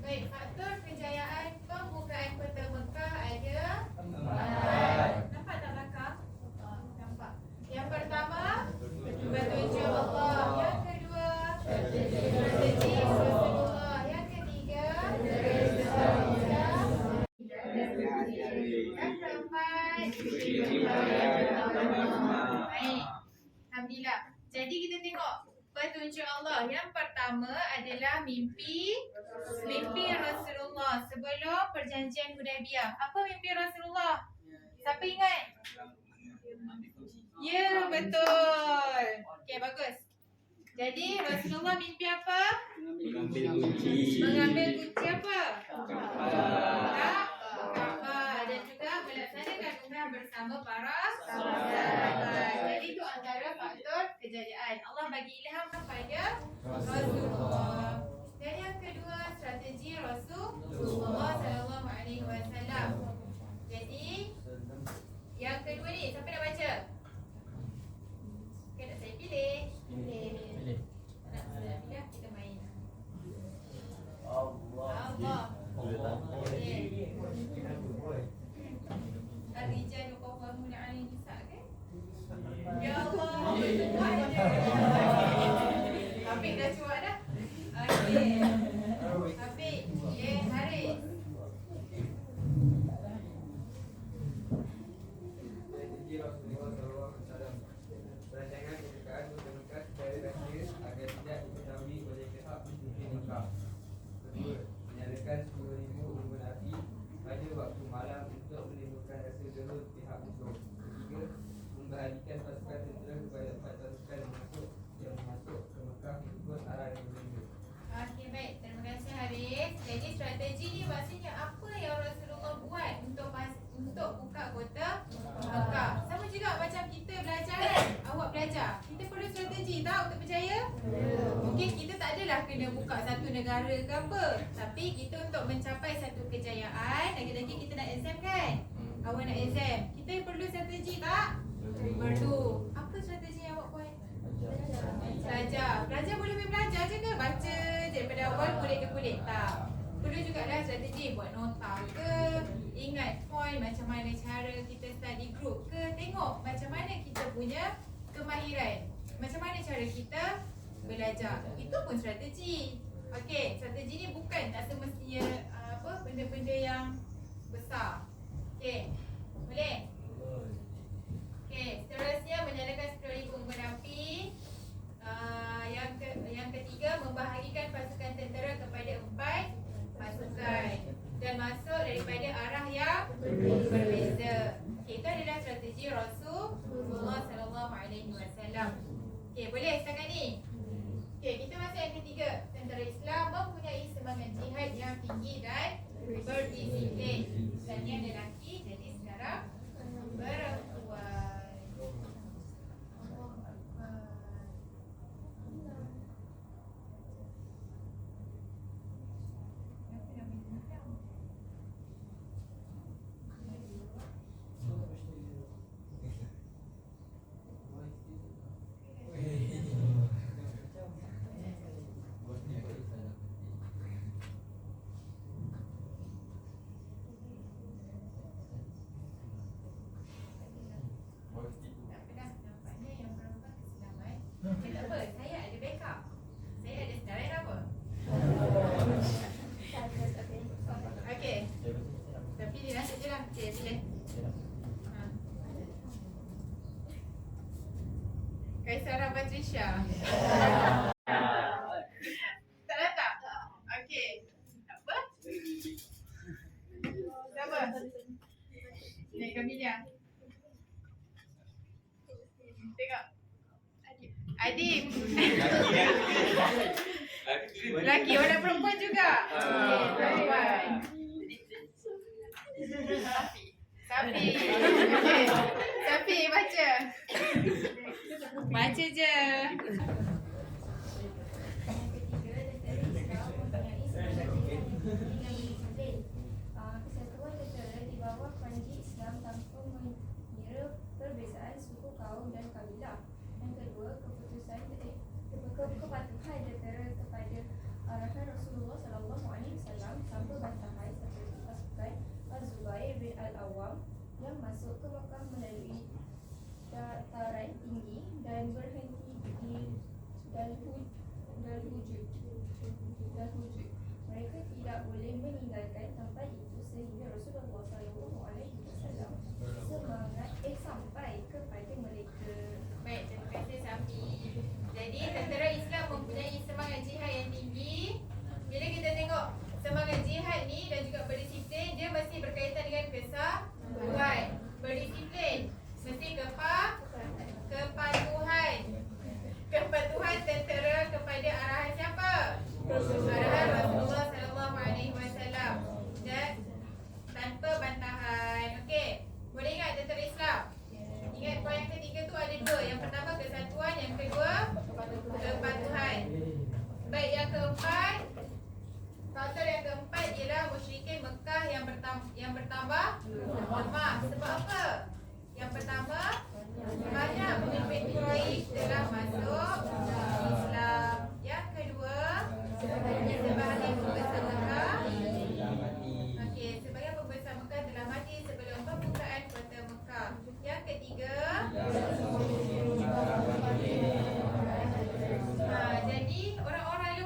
Baik, faktor kejayaan pembukaan Kota Mekah ada 4. Nampak tak belakang? Nampak. Yang pertama, petunjuk Allah. Yang kedua, strategi Rasulullah. Yang ketiga, yang keempat, baik. Alhamdulillah. Jadi kita tengok petunjuk Allah. Yang pertama adalah mimpi Rasulullah sebelum perjanjian Hudaibiyah. Apa mimpi Rasulullah? Siapa ingat? Ya, betul. Okey, bagus. Jadi Rasulullah mimpi apa? Mengambil kunci. Mengambil kunci apa? Kaabah. Kaabah. kerajaan. Allah bagi ilham kepada Rasulullah. Dan yang kedua, strategi Rasulullah sallallahu alaihi wasallam. Jadi yang kedua ni siapa nak baca? Kan nak saya pilih. Pilih. Nak saya pilih, kita main. Allah. Allah. Okey. Ar-rijal qawwamuna 'ala nisa kan? Ya Allah, bertuan je. Hafiz dah cuak dah. Okey. Hafiz, Haris. Strategi Rasulullah SAW. Perancangan kemerdekaan berkemenkah secara rahsia agar tidak diketahui oleh pihak pemimpin Mekah. Kedua, menyalakan 10,000 unggun api pada waktu malam untuk menimbulkan rasa gerun pihak musuh. Ketiga, membahagikan pasukan tentera kepada 4 pasukan yang masuk ke Mekah mengikut arah yang berbeza. Okey, baik. Terima kasih Haris. Jadi strategi ni maksudnya apa yang Rasulullah buat untuk buka kota Mekah. Sama juga macam kita belajar kan? Awak belajar. Kita perlu strategi tak untuk berjaya? Mungkin kita tak adalah kena buka satu negara ke apa. Tapi kita untuk mencapai satu kejayaan, lagi-lagi kita nak exam kan? Awak nak exam. Kita perlu strategi tak? Perlu. Apa strategi yang awak buat? Belajar. Belajar boleh main belajar je ke? Baca je daripada awal kulit ke kulit? Tak. Perlu jugalah strategi buat nota ke, ingat point macam mana cara kita study group ke, tengok macam mana kita punya kemahiran, macam mana cara kita belajar. Itu pun strategi. Okey, strategi ni bukan tak semestinya benda-benda yang besar. Okey. Boleh? Okey, seterusnya menyalakan 10,000 unggun api. Yang ketiga, membahagikan pasukan tentera kepada 4 pasukan dan masuk daripada arah yang berbeza. Okay, itu adalah strategi Rasulullah sallallahu alaihi wasallam. Okey, boleh setakat ni? Okey, kita masuk yang ketiga. Tentera Islam mempunyai semangat jihad yang tinggi dan berdisiplin. Dan yang lelaki, jadi sekarang perempuan. Tak apa, saya ada backup. Saya ada senarai apa? Okey. Tapi dia nasib je lah. Okey, pilih. Kaisara Patricia. Tak datang? Okey. Apa? Siapa? Ni Kamilia. Tengok. Adim. Lelaki, orang perempuan juga. Okey, perempuan. Safi. Okey. Safi, baca. Baca je. Kesatuan tentera di bawah panji Islam tanpa mengira perbezaan suku, kaum dan kabilah. Yang kedua, kepatuhan tentera kepada arahan Rasulullah SAW tanpa bantahan seperti pasukan Az-Zubair bin Al-Awwam yang masuk ke Mekah melalui dataran tinggi dan berhenti di Dalhujud. Mereka tidak boleh meninggalkan tempat itu sehingga Rasulullah SAW sampai kepada mereka. Baik, terima kasih Safi. Jadi tentera Islam mempunyai semangat jihad yang tinggi. Bila kita tengok semangat jihad ni dan juga berdisiplin, dia mesti berkaitan dengan kesatuan. Berdisiplin mesti kepatuhan tentera kepada arahan siapa? Arahan Rasulullah SAW dan tanpa bantahan. Okey, boleh ingat tentera Islam? Ingat poin yang ketiga tu ada dua. Yang pertama kesatuan, yang kedua bertambah lemah. Sebab apa? Yang pertama, banyak pemimpin Quraisy telah masuk Islam. Yang kedua, sebahagian pembesar Mekah sebagian pembesar Mekah telah mati sebelum pembukaan kota Mekah. Yang ketiga, jadi orang-orang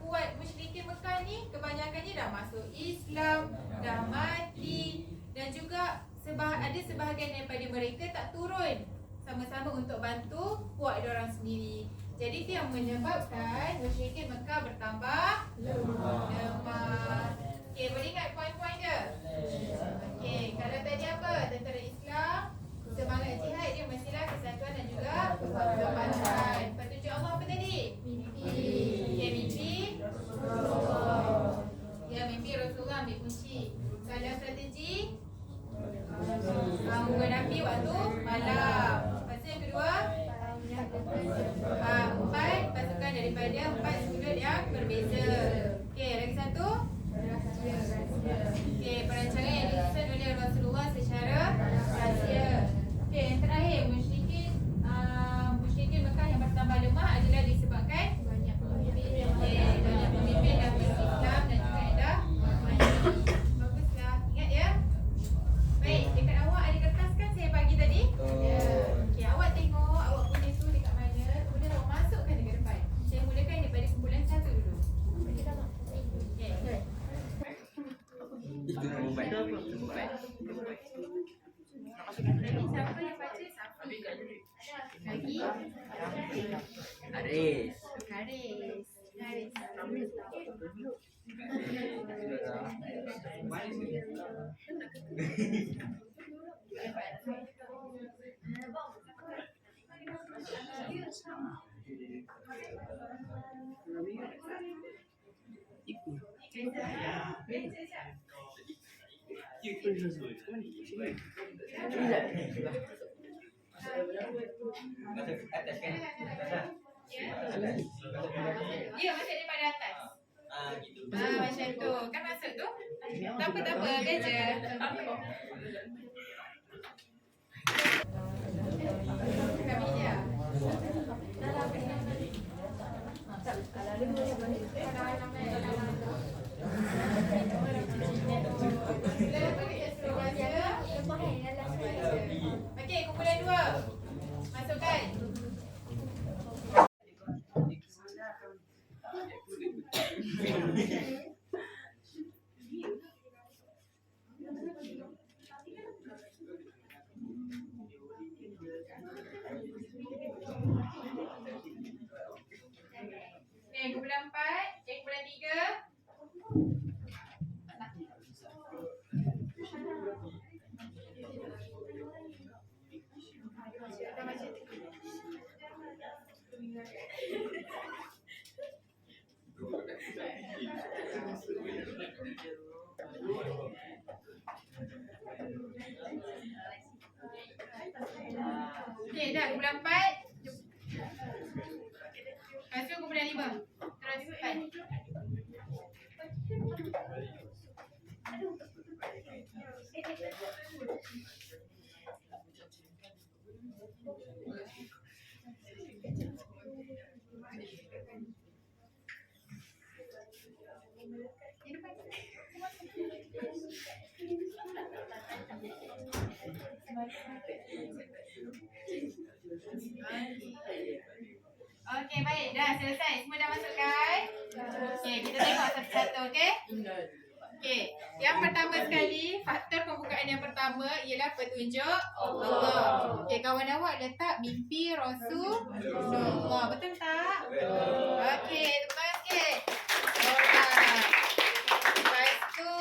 kuat musyrikin Mekah ni kebanyakannya dah masuk Islam, dah mati, dan juga ada sebahagian daripada mereka tak turun sama-sama untuk bantu kuat diorang sendiri. Jadi itu yang menyebabkan musyrikin Mekah bertambah lemah. Okey, boleh ingat poin-poin dia? Okey, kalau tadi apa? Tentera Islam, semangat jihad dia mestilah kesatuan dan juga kepatuhan. Petunjuk Allah apa tadi? Mimpi. Okey, mimpi mimpi Rasulullah ambil kunci. Kalau strategi menghadapi waktu malam. Lepas tu yang kedua, 4 pasukan daripada 4 sudut yang berbeza. Okey, lagi satu. Okey, perancangan yang disusun oleh Rasulullah secara rahsia. Okey, yang terakhir, musyrikin Mekah yang bertambah lemah adalah disebabkan banyak pemimpin yang berislam dan juga yang dah mati. Baguslah, ingat ya. Baik, dekat awak ada kertas kan saya bagi tadi? Ya. Okey, awak tengok awak punya tu dekat mana, kemudian awak masukkan dekat depan. Saya mulakan daripada kumpulan 1 dulu. Okey. Itu nombor 4. Siapa yang baca? Siapa? Lagi? Aris. Haris. Atas kan? Ya, masuk daripada atas. Gitu. Macam tu. Kan masuk tu? Tak apa, gaja. Kami dia. Okey, kumpulan 2. Masukkan. Okey, kumpulan 4, kumpulan 3. Okey, dah kumpulan 4. Lepas tu kumpulan 5. Terus cepat. Okey, baik. Dah selesai. Semua dah masukkan? Okey, kita tengok satu-satu, okey? Okey, yang pertama sekali, faktor pembukaan yang pertama ialah petunjuk Allah. Okey, kawan awak letak mimpi Rasulullah. Betul tak? Okey, tepuk tangan sikit. Lepas tu,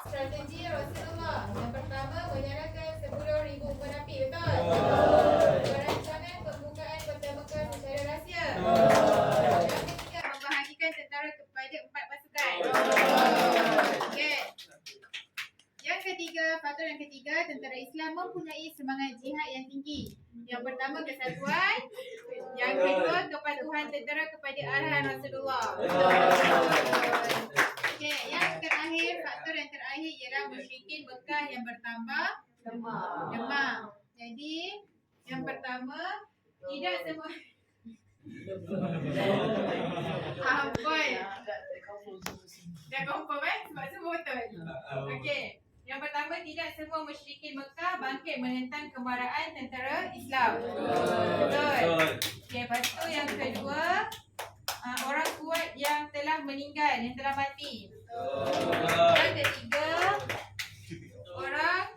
strategi Rasulullah. Yang pertama, menyalakan 10,000 ekor api. Betul? Perancangan pembukaan kota Mekah secara rahsia. Yang ketiga, membahagikan tentara kepada 4 pasukan. Okey. Yang ketiga, faktor yang ketiga, tentera Islam mempunyai semangat jihad yang tinggi. Yang pertama, kesatuan. Yang kedua, kepatuhan tentera kepada arahan Rasulullah. Okey, yang terakhir, faktor yang terakhir ialah musyrikin Mekah yang bertambah demam. Jadi, yang pertama, tidak semua Boy. Dah confirm sebab semua betul. Okey. Yang pertama, tidak semua musyrikin Mekah bangkit menentang kemarahan tentera Islam. Betul. Okey, lepas tu yang kedua, orang kuat yang telah meninggal, yang telah mati. Yang ketiga, orang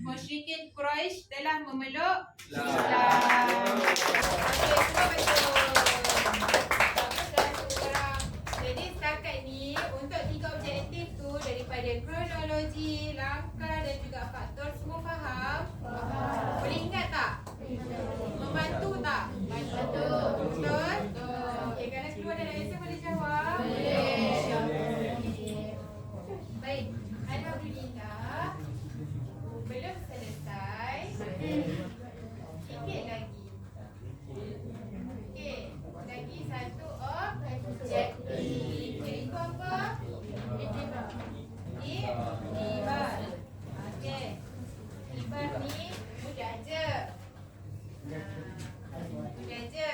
musyrikin Quraisy telah memeluk Islam. Okey, semua betul. Jadi setakat ni untuk 3 objektif tu daripada kronologi, langkah dan juga faktor semua faham? Boleh ingat tak? Membantu tak? Membantu. Betul? Okey, kalau keluar dalam lesson boleh jawab? Boleh. Baik. Alhamdulillah. Belum selesai. Sikit lagi. Okey, lagi satu objektif. Iaitu apa? Iktibar. Okey. Iktibar ni mudah je. Mudah je.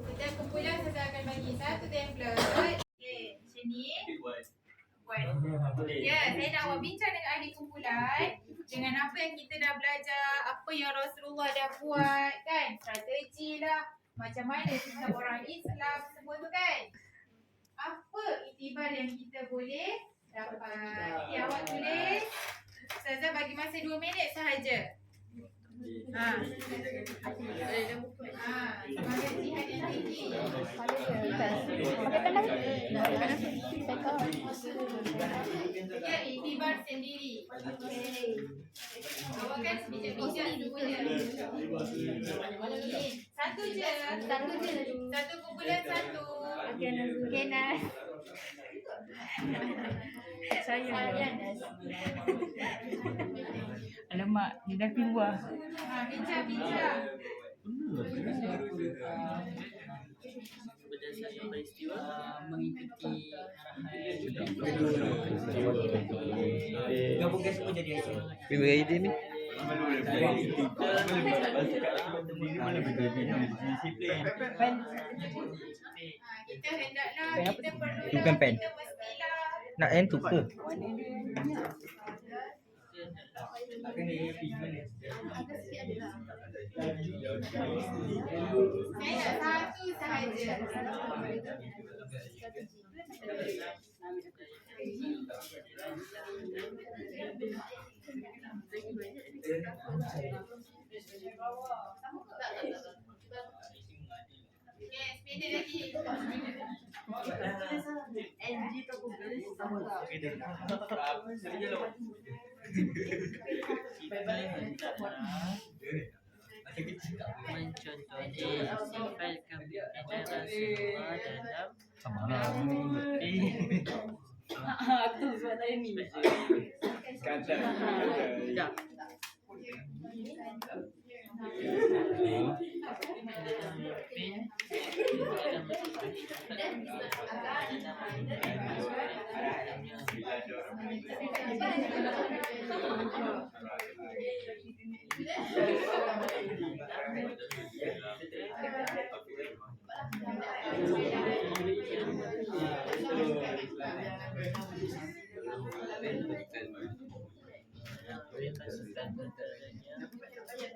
Setiap kumpulan saya akan bagi satu template. Okey, macam ni. Buat. Ya, saya nak awak bincang dengan ahli kumpulan dengan apa yang kita dah belajar, apa yang Rasulullah dah buat kan, strategi lah, macam mana kita orang Islam, semua tu kan. Apa iktibar yang kita boleh dapat? Okay, awak tulis. Ustazah bagi masa 2 minit sahaja. Semangat jihad yang tinggi. Ya, iktibar sendiri. Awak kan bijak-bijak semuanya. Satu je. Satu kumpulan satu. Okay, Nas. Alamak, dia dah keluar. Bincang-bincang. Berdasarkan peristiwa mengikuti Gabungkan semua jadi hasil. Memang idea ni. Kita hendaklah, kita perlu Bukan pen. kita mestilah. Nak yang tu ke? Saya nak satu sahaja. Yes, pendek lagi. Mencontohi sifat kepimpinan Rasulullah dalam Aku sebab tadi ni. Tak.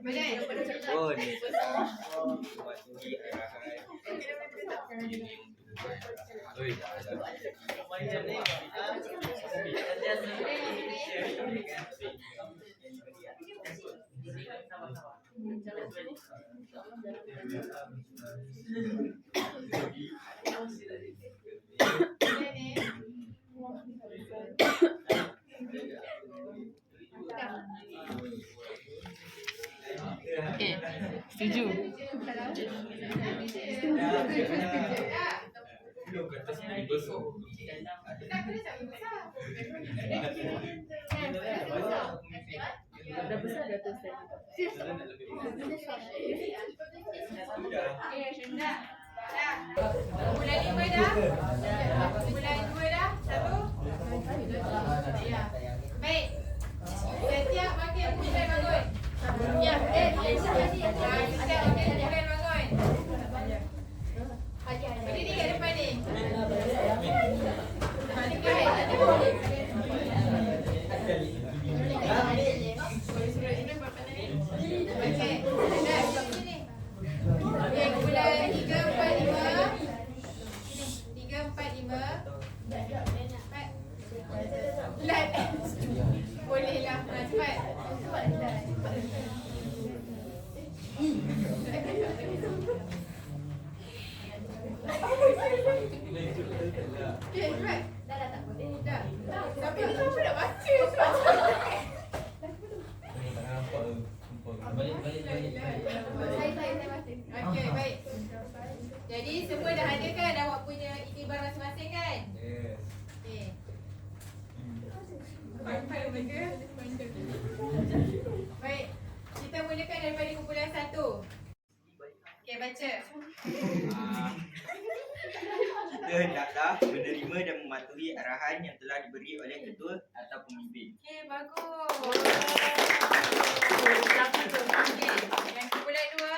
Boleh? Boleh. Okey, setuju. Dah besar dah tu Ustaz. Bulan Semua dah? Mulai 2 dah? 1. Ya. Baik. Setiap makin bulan bangun. Ya. Setiap makin bulan bangun. Berdiri kat depan ni. Bulan 3, 4, 5. Lat. Boleh lah. Cepat. Okay, cepat. Dah tak boleh. Dah. Tapi ni siapa nak baca? Balik. Saya baca. Okey, baik. Jadi semua dah ada kan awak punya iktibar masing-masing kan? Yes. Okey. Pandai mereka. Baik. Kita mulakan daripada kumpulan 1. Okey, baca. Kita hendaklah menerima dan mematuhi arahan yang telah diberi oleh ketua atau pemimpin. Okey, bagus. Okey, yang kumpulan 2.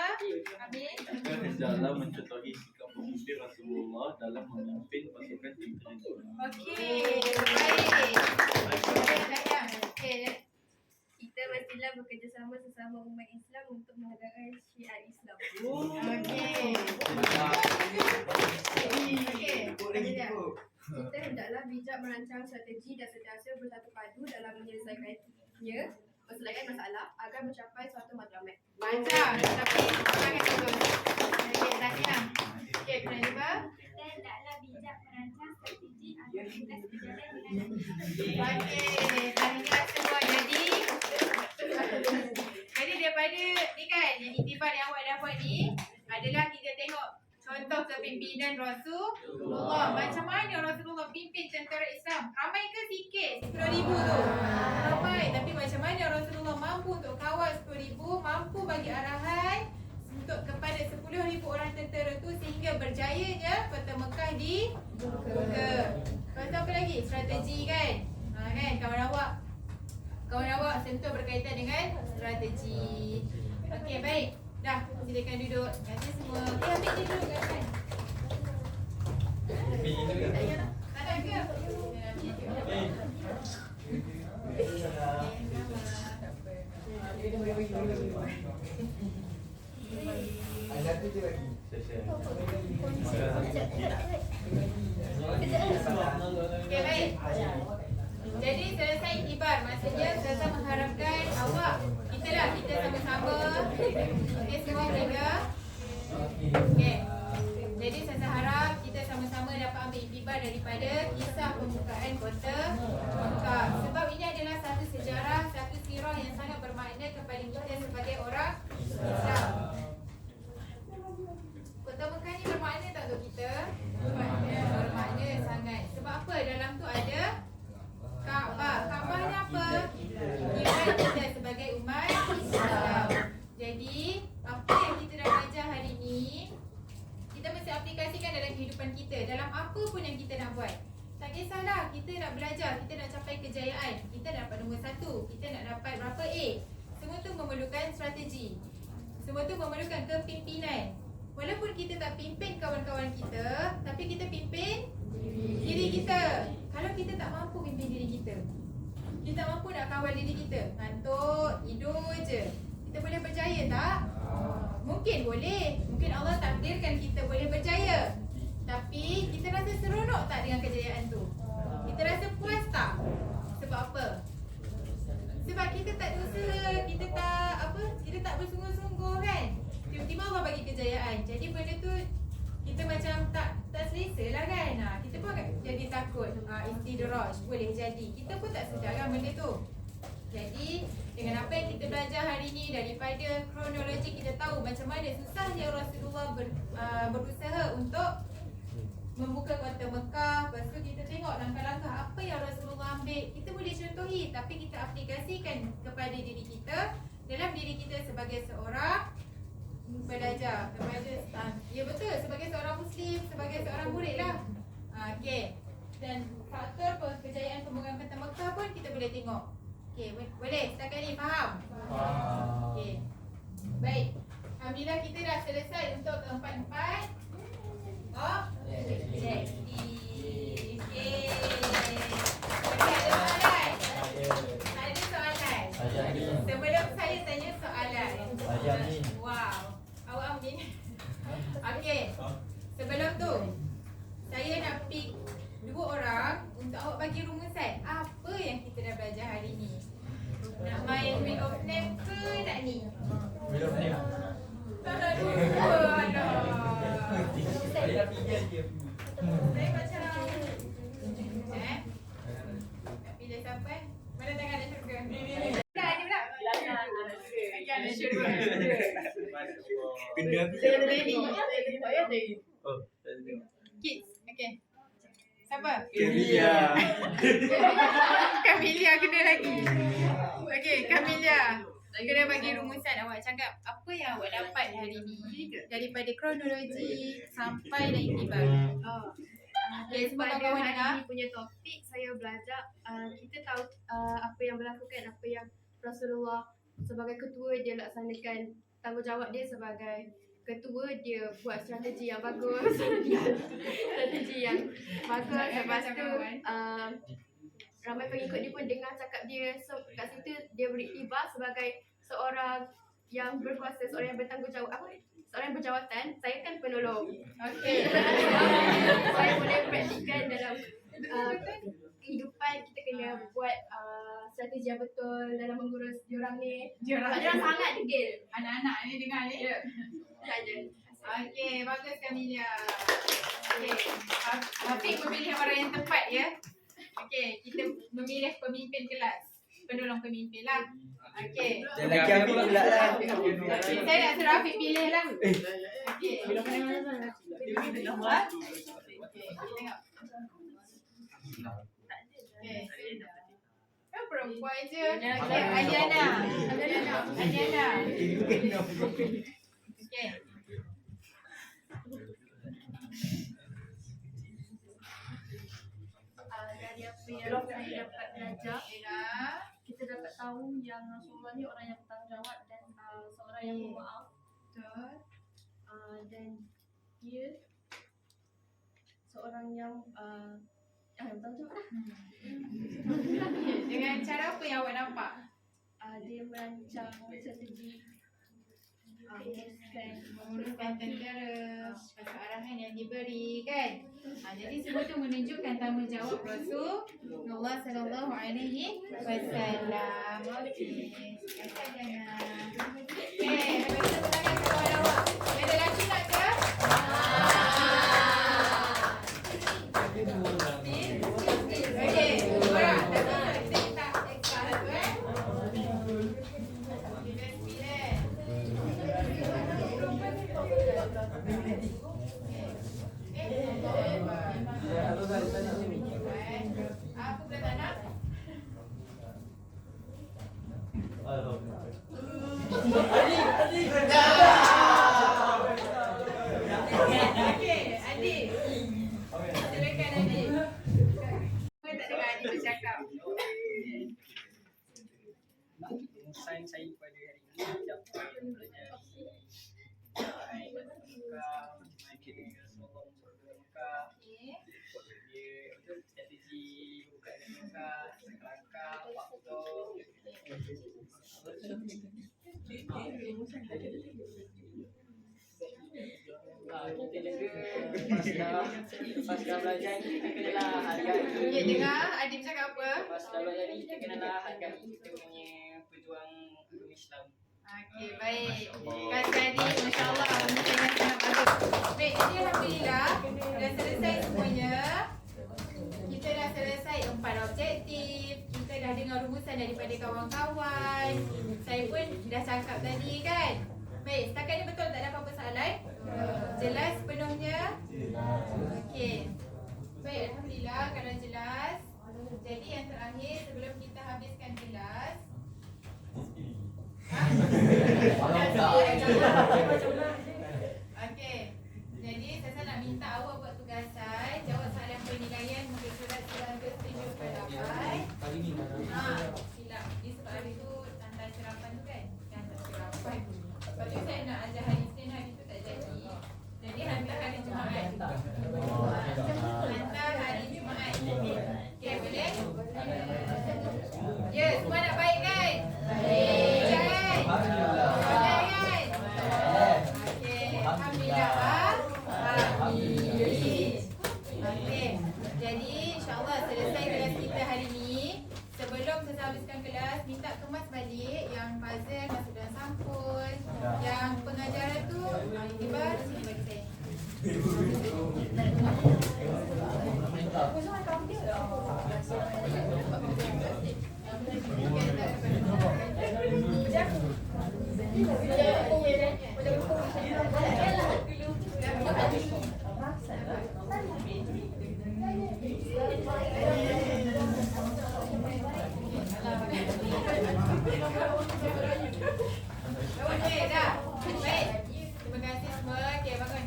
Habis. Kita hendaklah mencontohi sikap pemimpin Rasulullah dalam memimpin pasukan tentera. Okey, baik. Okey, Kita mestilah bekerjasama sesama umat Islam untuk mengadakan syiar Islam. okey. Okey. Kita hendaklah bijak merancang strategi dan sentiasa bersatu padu dalam menyelesaikannya, masalah agar mencapai suatu matlamat. Baca, tapi sangat bagus. Okey, Tahniah. Okey, kena cuba. Kita hendaklah bijak merancang strategi agar kita berjalan dengan Okey, tahniah semua. Jadi daripada ni kan, yang iktibar yang awak dapat ni adalah kita tengok contoh kepimpinan Rasulullah. Macam mana Rasulullah pimpin tentera Islam? Ramai ke sikit? 10,000 tu. Ramai. Tapi macam mana Rasulullah mampu untuk kawal 10,000, mampu bagi arahan untuk kepada 10,000 orang tentera tu sehingga berjayanya kota Mekah dibuka. Lepas tu apa lagi? Strategi kan? Kan kawan awak sentuh berkaitan dengan strategi. Okey, baik. Dah, silakan duduk. Terima kasih semua. Ambil dia duduk kat depan. Tak ada ke? Okey, baik. Jadi selesai iktibar, maksudnya saya mengharapkan awak kita sama-sama semua mereka. Okey. Jadi saya harap kita sama-sama dapat ambil iktibar daripada kisah pembukaan kota Mekah. Sebab ini adalah satu sejarah, satu sirah yang sangat bermakna kepada kita sebagai orang Islam. Kota Mekah ni bermakna tak untuk kita? Bermakna sangat. Sebab apa? Dalam tu ada Kaabah. Kaabah ni apa? Kiblat kita sebagai umat Islam. Jadi, apa yang kita dah belajar hari ni, kita mesti aplikasikan dalam kehidupan kita. Dalam apa pun yang kita nak buat. Tak kisahlah kita nak belajar, kita nak capai kejayaan, kita nak dapat nombor 1, kita nak dapat berapa A. Semua tu memerlukan strategi. Semua tu memerlukan kepimpinan. Walaupun kita tak pimpin kawan-kawan kita, tapi kita pimpin diri kita. Kalau kita tak mampu pimpin diri kita, kita tak mampu nak kawal diri kita, ngantuk, tidur je, kita boleh berjaya tak? Mungkin boleh. Mungkin Allah takdirkan kita boleh berjaya. Tapi kita rasa seronok tak dengan kejayaan tu? Kita rasa puas tak? Sebab apa? Sebab kita tak usaha, kita tak bersungguh-sungguh kan? Tiba-tiba Allah bagi kejayaan. Jadi benda tu kita macam tak selesa lah kan. Kita pun jadi takut. Istidraj boleh jadi. Kita pun tak sedar kan benda tu. Jadi dengan apa yang kita belajar hari ni, daripada kronologi kita tahu macam mana susahnya Rasulullah berusaha untuk membuka kota Mekah. Lepas tu kita tengok langkah-langkah apa yang Rasulullah ambil. Kita boleh contohi, tapi kita aplikasikan kepada diri kita, dalam diri kita sebagai seorang belajar kepada ya betul, sebagai seorang Muslim, sebagai seorang murid lah. Okey. Dan faktor kejayaan pembangunan Kota Mekah pun kita boleh tengok. Okey, boleh? Setakat ni faham? Okey. Baik. Alhamdulillah kita dah selesai untuk keempat-empat. Oh, check. Okey. Okey, ada soalan? Ada soalan? Sebelum saya tanya soalan. Wow. Awak ambil. Okey. Sebelum tu, saya nak pick 2 orang untuk awak bagi rumusan. Apa yang kita dah belajar hari ni? Nak main wheel of name ke nak ni? Tak nak dua. Saya macam nak pilih siapa? Mana tangan nak syurga? Dah ni pula. Tangan nak syurga. Saya ready. Oh, Kids. Okay. Siapa? Kemilia. Kamilia kena lagi. Okay, Kamilia. Kena bagi rumusan. Awak cakap apa yang awak dapat hari ni daripada kronologi sampai dan iktibar. Okay, semua Pada kawan-kawan hari dengar. ini punya topik saya belajar kita tahu apa yang berlakukan, apa yang Rasulullah sebagai ketua dia laksanakan tanggungjawab dia sebagai ketua, dia buat strategi yang bagus. Strategi yang bagus. Lepas tu ramai pengikut dia pun dengar cakap dia. So kat situ dia beriktibar sebagai seorang yang berkuasa, seorang yang bertanggungjawab, seorang yang berjawatan. Saya kan penolong. Okay. Saya boleh praktikkan dalam kehidupan. Kita kena buat strategi yang betul dalam mengurus diorang ni. Sebab diorang sangat degil. Anak-anak ni dengar ni. Ya. Saja. Okey, bagus Kamilia. Okey, Hafiq memilih orang yang tepat ya. Okey, kita memilih pemimpin kelas. Penolong pemimpin lah. Okey. Lelaki aku pula lah. Saya nak suruh Hafiq pilih lah. Okey. Okey, tengok. Okey. Perempuan je. Adiana. Okey. Dari apa yang saya dapat belajar, Ina. kita dapat tahu yang Rasulullah ni orang yang bertanggungjawab dan seorang yang pemaaf. Betul. Dan dia seorang yang bertanggungjawab lah. Dengan cara apa yang awak nampak? Dia merancang strategi Menguruskan tentera, pasal arahan yang diberi kan. Jadi semua tu menunjukkan tanggungjawab Rasulullah sallallahu alaihi wasallam. Okey. Lepas tu tangan kawan awak. Ada lelaki nak ke? Okey, orang tak apa, kita minta extra satu Apa pula tak nak? Okey, adik. Silakan adik. Kau tak dengar adik bercakap. Rumusan saya pada hari ini macam belajar dia strategi bukan langkah faktor kita juga pasal belajar ni kita kenalah hargai. Ya, dengar adik bercakap apa? Pasal belajar ni kita kenalah hargai kita punya pejuang agama Islam. Okey, baik. Kasih adik, masya-Allah, sangat bagus. Baik, jadi alhamdulillah dah selesai semuanya. Kita dah selesai 4 objektif. Kita dah dengar rumusan daripada kawan-kawan. Saya pun dah cakap tadi kan. Baik, setakat ni betul tak ada apa-apa soalan? Jelas sepenuhnya? Okey. Baik, alhamdulillah kalau jelas. Jadi yang terakhir sebelum kita habiskan kelas, habiskan kelas, minta kemas balik yang puzzle masuk dalam sampul. Yang pengajaran tu, Iqbal, sini bagi saya. Okey, dah. Baik. Terima kasih semua. Okey, bangun.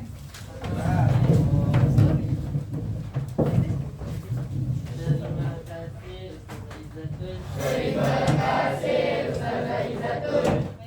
Terima kasih Ustazah Izzatul.